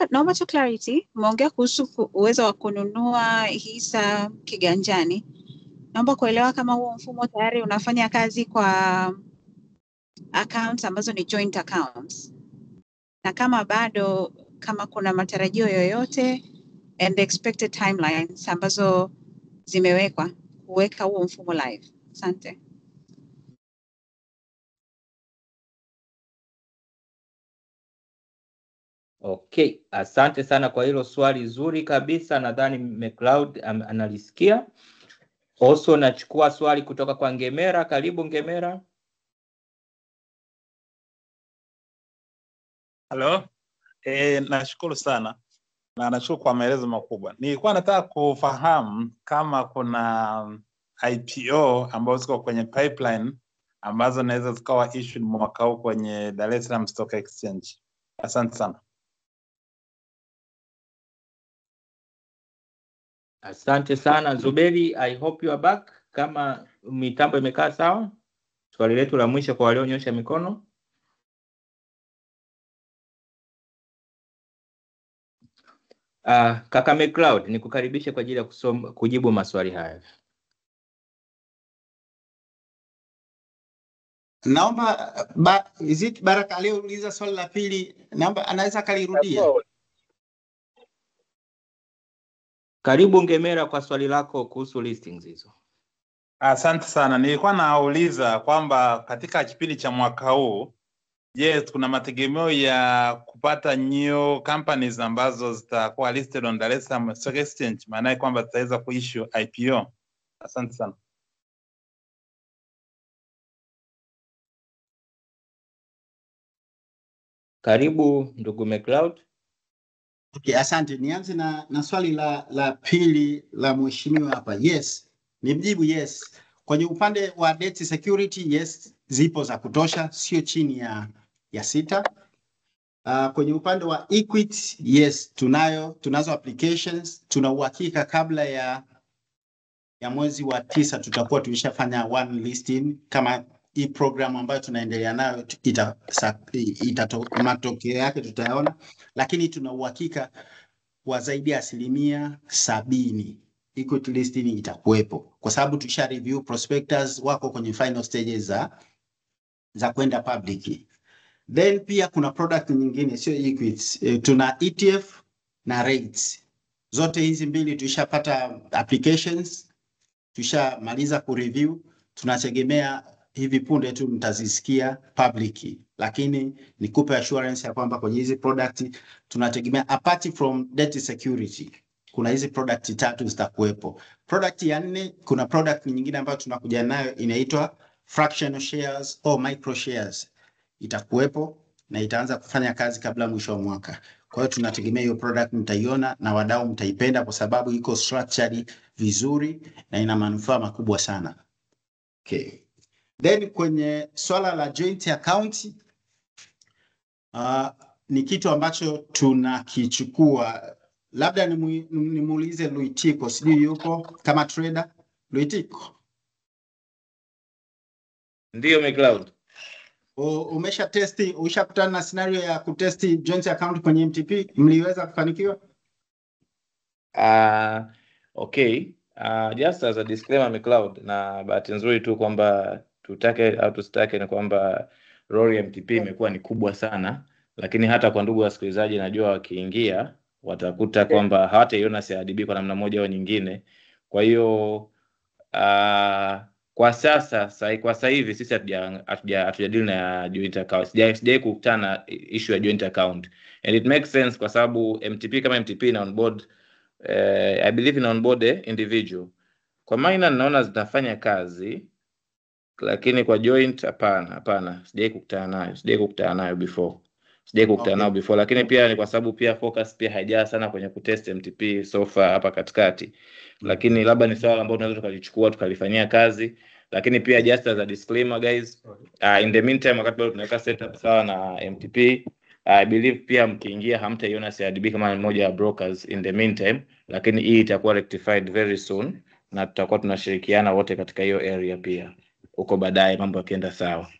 Naomba tu clarity, umeongea kuhusu uwezo wa kununua hisa kiganjani. Naomba kuelewa kama huo mfumo tayari unafanya kazi kwa accounts ambazo ni joint accounts. Na kama bado, kama kuna matarajio yoyote and the expected timelines ambazo zimewekwa kuweka huo mfumo live. Asante. Okay, asante sana kwa hilo swali zuri kabisa. Nadhani McCloud analisikia. Also nachukua swali kutoka kwa Ngemera. Karibu Ngemera. Hello. Nashukuru sana. Na nashukuru kwa maelezo makubwa. Nilikuwa nataka kufahamu kama kuna IPO ambazo ziko kwenye pipeline ambazo naweza zikawa issued mwaka huu kwenye Dar es Salaam Stock Exchange. Asante sana. Asante sana Zuberi, I hope you are back. Kama mitambo imekaa sawa. Swali letu la mwisho kwa walionyosha mikono. Kaka McCloud, nikukaribishe kwa ajili ya kujibu maswali haya. Naomba Baraka aliyeuliza swali la pili, naomba anaweza kalirudia. Karibu Ngemera kwa swali lako kuhusu listings hizo. Asante sana. Nilikuwa nauliza kwamba katika kipindi cha mwaka huu, kuna mategemeo ya kupata new companies ambazo zitakuwa listed on Dar es Salaam Stock Exchange, maana kwamba zitaweza kuissue IPO. Asante sana. Karibu ndugu McCloud. Okay, asante. Nianze na swali la pili la mheshimiwa hapa. Yes, nimjibu yes. Kwenye upande wa debt security, yes, zipo za kutosha, sio chini ya 6. Kwenye upande wa equity, yes, tunazo applications. Tuna uhakika kabla ya mwezi wa 9 tutakuwa tumeshafanya one listing. Kama hii program ambayo tunaendelea nayo matokeo yake tutayaona, lakini tuna uhakika wa zaidi ya 70% equity listing itakuwepo, kwa sababu tulisha review prospectors wako kwenye final stages za kwenda public. Then pia kuna product nyingine sio equity, tuna ETF na rates. Zote hizi mbili tulishapata applications, tushamaliza kureview, tunategemea hivi punde tu mtazisikia public. Lakini nikupe assurance ya kwamba kwenye hizi product tunategemea, apart from debt security, kuna hizi product 3 zitakuwepo. Product ya 4, kuna product nyingine ambayo tunakuja nayo inaitwa fractional shares au micro shares. Itakuwepo na itaanza kufanya kazi kabla mwisho wa mwaka. Kwa hiyo tunategemea hiyo product mtaiona na wadau mtaipenda, kwa sababu iko structured vizuri na ina manufaa makubwa sana. Okay. Then kwenye swala la joint account, ni kitu ambacho tunakichukua. Labda nimuulize Luitiko, sijui yuko kama trader. Luitiko, ndio McCloud. Ushakutana na scenario ya kutesti joint account kwenye MTP? Mliweza kufanikiwa? Okay. Just as a disclaimer McCloud, na bahati nzuri tu kwamba tutake au tusitake ni kwamba role ya MTP imekuwa ni kubwa sana, lakini hata kwa ndugu wasikilizaji najua wakiingia watakuta kwamba hawataiona CRDB kwa namna moja au nyingine. Kwa hiyo kwa sasa hivi sisi hatujadili na joint account. Sijai kukutana na issue ya joint account, and it makes sense kwa sababu MTP kama MTP na onboard I believe in onboard individual. Kwa minor naona zitafanya kazi, lakini kwa joint hapana, sijai kukutana nayo before. Lakini pia ni kwa sababu pia focus pia haijaa sana kwenye kutest MTP so far hapa katikati. Lakini labda ni swala ambalo tunaweza tukalichukua tukalifanyia kazi. Lakini pia just as a disclaimer guys, in the meantime wakati bado tunaweka setup sawa na MTP, I believe pia mkiingia hamtaiona CRDB kama mmoja wa brokers in the meantime, lakini hii itakuwa rectified very soon na tutakuwa tunashirikiana wote katika hiyo area pia huko baadaye mambo yakienda sawa.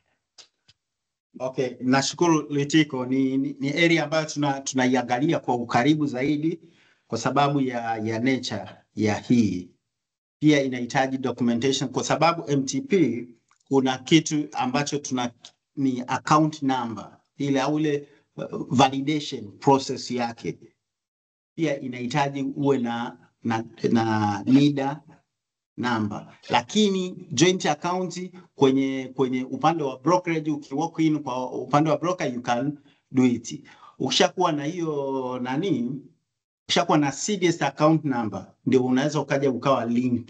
Okay, nashukuru Litiko. Ni area ambayo tunaiangalia kwa ukaribu zaidi kwa sababu ya nature ya hii. Pia inahitaji documentation kwa sababu MTP kuna kitu ambacho ni account number, ile validation process yake. Pia inahitaji uwe na NIDA number. Lakini joint account kwenye upande wa brokerage, ukiwalk in kwa upande wa broker you can do it. Ukishakuwa na hiyo ukishakuwa na CDS account number ndio unaweza ukaja ukawa link,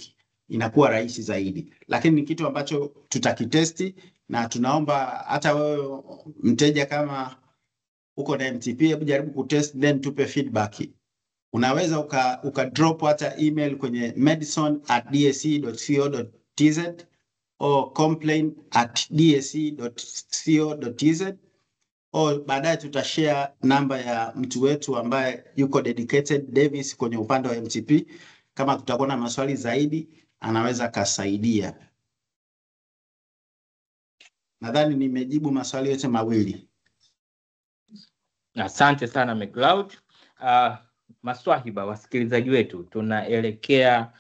inakuwa rahisi zaidi. Lakini ni kitu ambacho tutakitesti na tunaomba hata wewe mteja kama uko na MTP hebu jaribu kutest then tupe feedback. Unaweza uka drop hata email kwenye madison@dsc.co.tz au complain@dsc.co.tz, au baadaye tutashare namba ya mtu wetu ambaye yuko dedicated Davis kwenye upande wa MTP. Kama kutakuwa na maswali zaidi anaweza kasaidia. Nadhani nimejibu maswali yote mawili. Asante sana McLeod. Maswahiba, wasikilizaji wetu, tunaelekea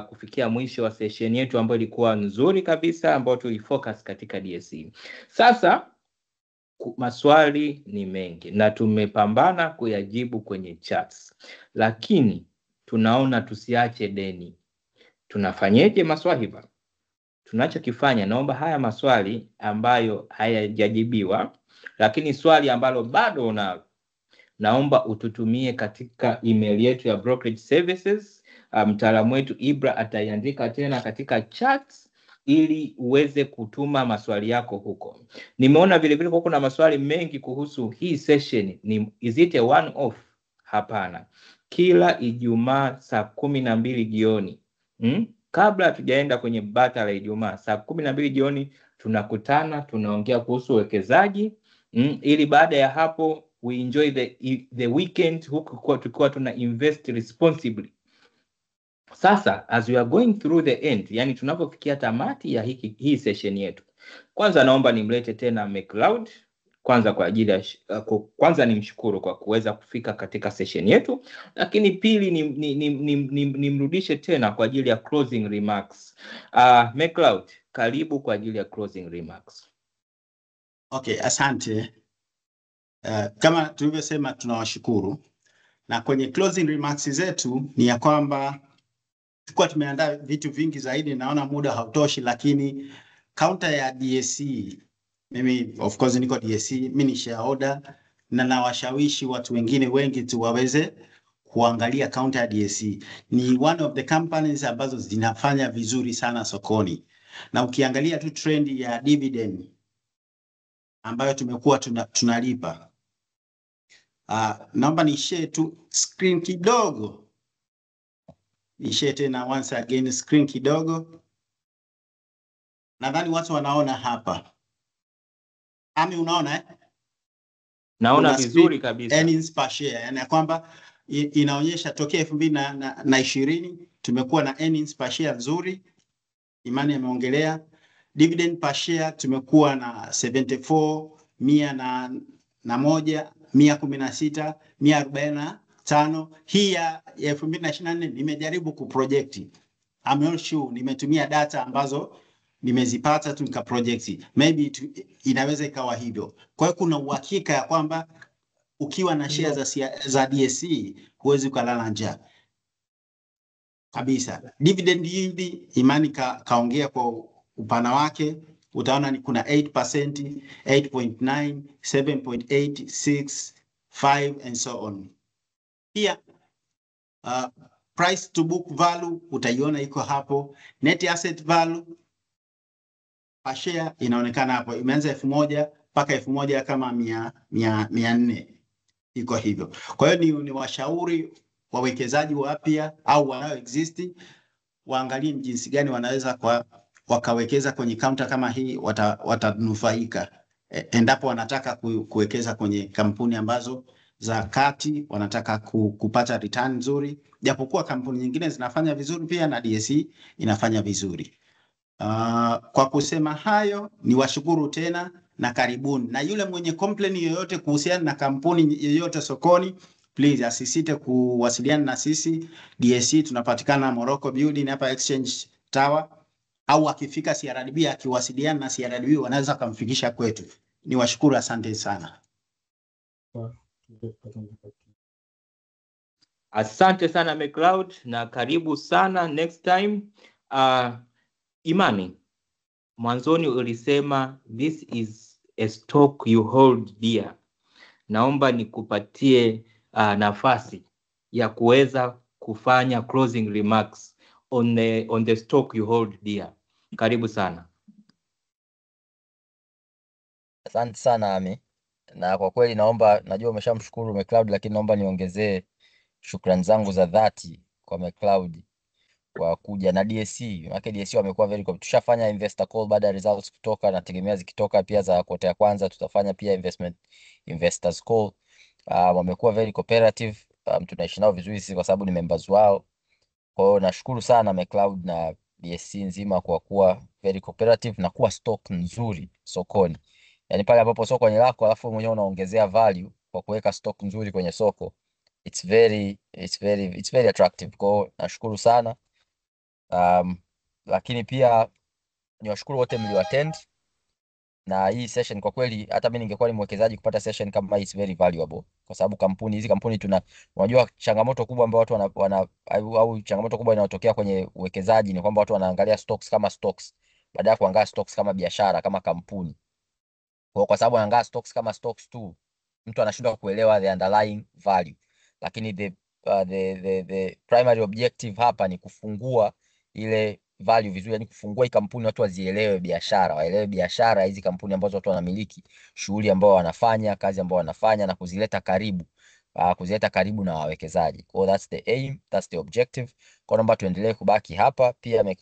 kufikia mwisho wa session yetu ambayo ilikuwa nzuri kabisa, ambayo tulifocus katika DSE. Sasa maswali ni mengi na tumepambana kuyajibu kwenye chats, lakini tunaona tusiache deni. Tunafanyeje Maswahiba? Tunachokifanya, naomba haya maswali ambayo hayajajibiwa lakini swali ambalo bado naomba ututumie katika email yetu ya brokerage services. Mtaalamu wetu Ibra ataiandika tena katika chat ili uweze kutuma maswali yako huko. Nimeona vile vile kuna maswali mengi kuhusu hii session, is it a one off? Hapana. Kila Ijumaa saa 12 jioni. Kabla hatujaenda kwenye bata la Ijumaa, saa 12 jioni tunakutana, tunaongea kuhusu uwekezaji, ili baada ya hapo we enjoy the weekend huku tukiwa tuna invest responsibly. Sasa as we are going through the end, yani tunapofikia tamati ya hii session yetu, kwanza naomba nimlete tena McLeod kwanza kwa ajili ya kwanza nimshukuru kwa kuweza kufika katika session yetu, lakini pili nimrudishe tena kwa ajili ya closing remarks. McLeod, karibu kwa ajili ya closing remarks. Okay, asante. Kama tulivyosema tunawashukuru, na kwenye closing remarks zetu ni ya kwamba tulikuwa tumeandaa vitu vingi zaidi, naona muda hautoshi, lakini counter ya DSE, mimi of course niko DSE, mimi ni shareholder na nawashawishi watu wengine wengi tu waweze kuangalia counter ya DSE. Ni one of the companies ambazo zinafanya vizuri sana sokoni, na ukiangalia tu trend ya dividend ambayo tumekuwa tunalipa. Naomba ni share tu screen kidogo. Ni share tena once again screen kidogo. Nadhani watu wanaona hapa. Ami, unaona Naona vizuri kabisa. Earnings per share, yani kwamba inaonyesha tokea 2020 tumekuwa na earnings per share nzuri. Imani ameongelea dividend per share tumekuwa na 74, 101, 116, 145. Hii ya 2024 nimejaribu kuproject. I'm not sure, nimetumia data ambazo nimezipata tu nika project. Maybe inaweza ikawa hivyo. Kwa hiyo kuna uhakika ya kwamba ukiwa na share za DSE huwezi kulala njaa kabisa. Dividend yield Imani kaongea kwa upana wake, utaona ni kuna 8%, 8.9, 7.8, 6, 5 and so on. Pia price to book value utaiona iko hapo. Net asset value per share inaonekana hapo, imeanza 1000 mpaka 1000 kama 400 iko hivyo. Kwa hiyo ni washauri wawekezaji wapya au wanao exist waangalie jinsi gani wanaweza wakawekeza kwenye counter kama hii, watanufaika endapo wanataka kuwekeza kwenye kampuni ambazo za kati, wanataka kupata return nzuri, japokuwa kampuni nyingine zinafanya vizuri pia na DSE inafanya vizuri. Kwa kusema hayo, ni washukuru tena na karibuni. Na yule mwenye complain yoyote kuhusiana na kampuni yoyote sokoni, please asisite kuwasiliana na sisi. DSE tunapatikana Morocco Building hapa Exchange Tower, au akifika CRDB akiwasiliana na CRDB wanaweza kumfikisha kwetu. Ni washukuru, asante sana. Asante sana McCloud na karibu sana next time. Imani, mwanzoni ulisema this is a stock you hold dear. Naomba nikupatie nafasi ya kuweza kufanya closing remarks on the stock you hold dear. Karibu sana. Asante sana Ami. Na kwa kweli naomba, najua umeshamshukuru McCloud, lakini naomba niongezee shukrani zangu za dhati kwa McCloud kwa kuja na DSE. Maana DSE wamekuwa very cool. Tushafanya investor call baada ya results kutoka, na tegemea zikitoka pia za quarter ya kwanza tutafanya pia investors call. Wamekuwa very cooperative. Tunaishi nao vizuri sisi kwa sababu ni members wao. Kwa hiyo nashukuru sana McCloud na DSE nzima kwa kuwa very cooperative na kuwa stock nzuri sokoni. Yaani pale ambapo soko ni lako alafu mwenyewe unaongezea value kwa kuweka stock nzuri kwenye soko. It's very attractive. Kwa hiyo nashukuru sana. Lakini pia niwashukuru wote mlioattend na hii session. Kwa kweli hata mimi ningekuwa ni mwekezaji kupata session kama hii is very valuable, kwa sababu hizi kampuni unajua changamoto kubwa ambayo watu au changamoto kubwa inayotokea kwenye uwekezaji ni kwamba watu wanaangalia stocks kama stocks badala ya kuangalia stocks kama biashara, kama kampuni. Kwa sababu anaangalia stocks kama stocks tu, mtu anashindwa kuelewa the underlying value. Lakini the primary objective hapa ni kufungua ile value vizuri, yani kufungua hii kampuni watu wazielewe biashara, waelewe biashara hizi kampuni ambazo watu wanamiliki, shughuli ambao wanafanya, kazi ambao wanafanya, na kuzileta karibu na wawekezaji. Kwa that's the aim, that's the objective. Kwa naomba tuendelee kubaki hapa, pia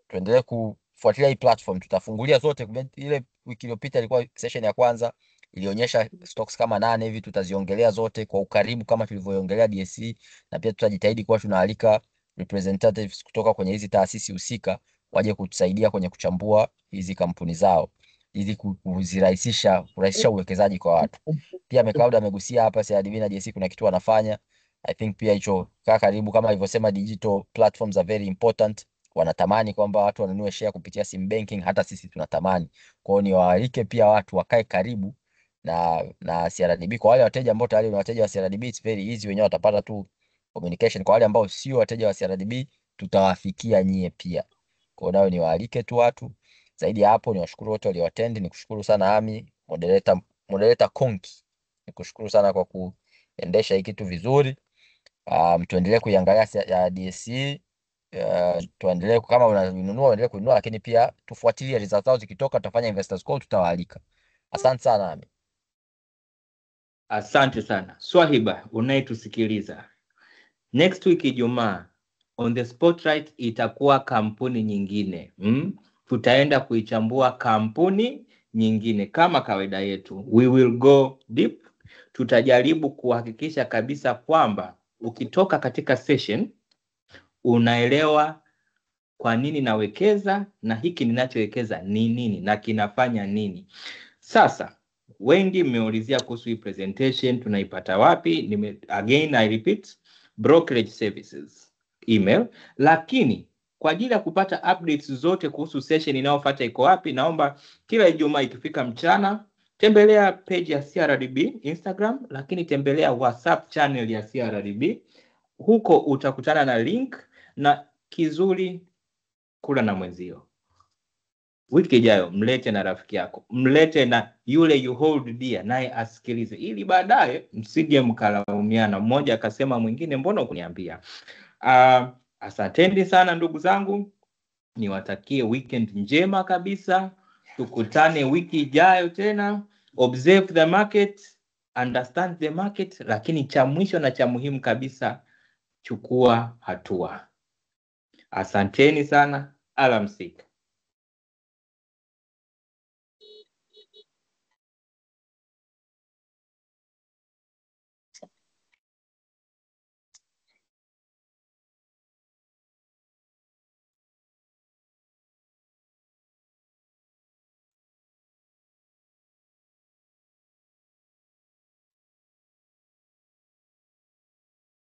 tuendelee kufuatilia hii platform. Tutafungulia zote. Ile wiki iliyopita ilikuwa session ya kwanza, ilionyesha stocks kama 8 hivi, tutaziongelea zote kwa ukaribu kama tulivyoongelea DSE, na pia tutajitahidi kuwa tunaalika representatives kutoka kwenye hizi taasisi husika waje kutusaidia kwenye kuchambua hizi kampuni zao ili kurahisisha uwekezaji kwa watu. Pia McCloud amegusia hapa CRDB na DSE kuna kitu wanafanya. I think pia hicho karibu, kama alivyosema, digital platforms are very important. Wanatamani kwamba watu wanunue share kupitia sim banking, hata sisi tunatamani. Kwa hiyo niwaalike pia watu wakae karibu na CRDB. Kwa wale wateja ambao tayari ni wateja wa CRDB, it's very easy, wenyewe watapata tu communication. Kwa wale ambao sio wateja wa CRDB, tutawafikia nyie pia. Kwa hiyo nao niwaalike tu watu. Zaidi ya hapo, niwashukuru wote walioattend. Nikushukuru sana Ami, moderator Konki. Nikushukuru sana kwa kuendesha hii kitu vizuri. Tuendelee kuiangalia ya DSE. Tuendelee, kama unanunua uendelee kununua, lakini pia tufuatilie results zao, zikitoka tutafanya investors call, tutawaalika. Asante sana Ami. Asante sana Swahiba unayetusikiliza. Next week Ijumaa on the spotlight itakuwa kampuni nyingine. Tutaenda kuichambua kampuni nyingine kama kawaida yetu. We will go deep. Tutajaribu kuhakikisha kabisa kwamba ukitoka katika session unaelewa kwa nini nawekeza na hiki ninachowekeza ni nini na kinafanya nini. Sasa wengi mmeulizia kuhusu hii presentation tunaipata wapi? Again I repeat, brokerage services email. Lakini kwa ajili ya kupata updates zote kuhusu session inayofuata iko wapi, naomba kila Ijumaa ikifika mchana Tembelea page ya CRDB Instagram, lakini tembelea WhatsApp channel ya CRDB. Huko utakutana na link, na kizuri, kula na mwenzio. Wiki ijayo mlete na rafiki yako, mlete na yule you hold dear, naye asikilize, ili baadaye msije mkalaumiana, mmoja akasema mwingine mbona kuniambia. Asanteni sana ndugu zangu, niwatakie weekend njema kabisa. Tukutane wiki ijayo tena. Observe the market, understand the market, lakini cha mwisho na cha muhimu kabisa, chukua hatua. Asanteni sana, alamsiki.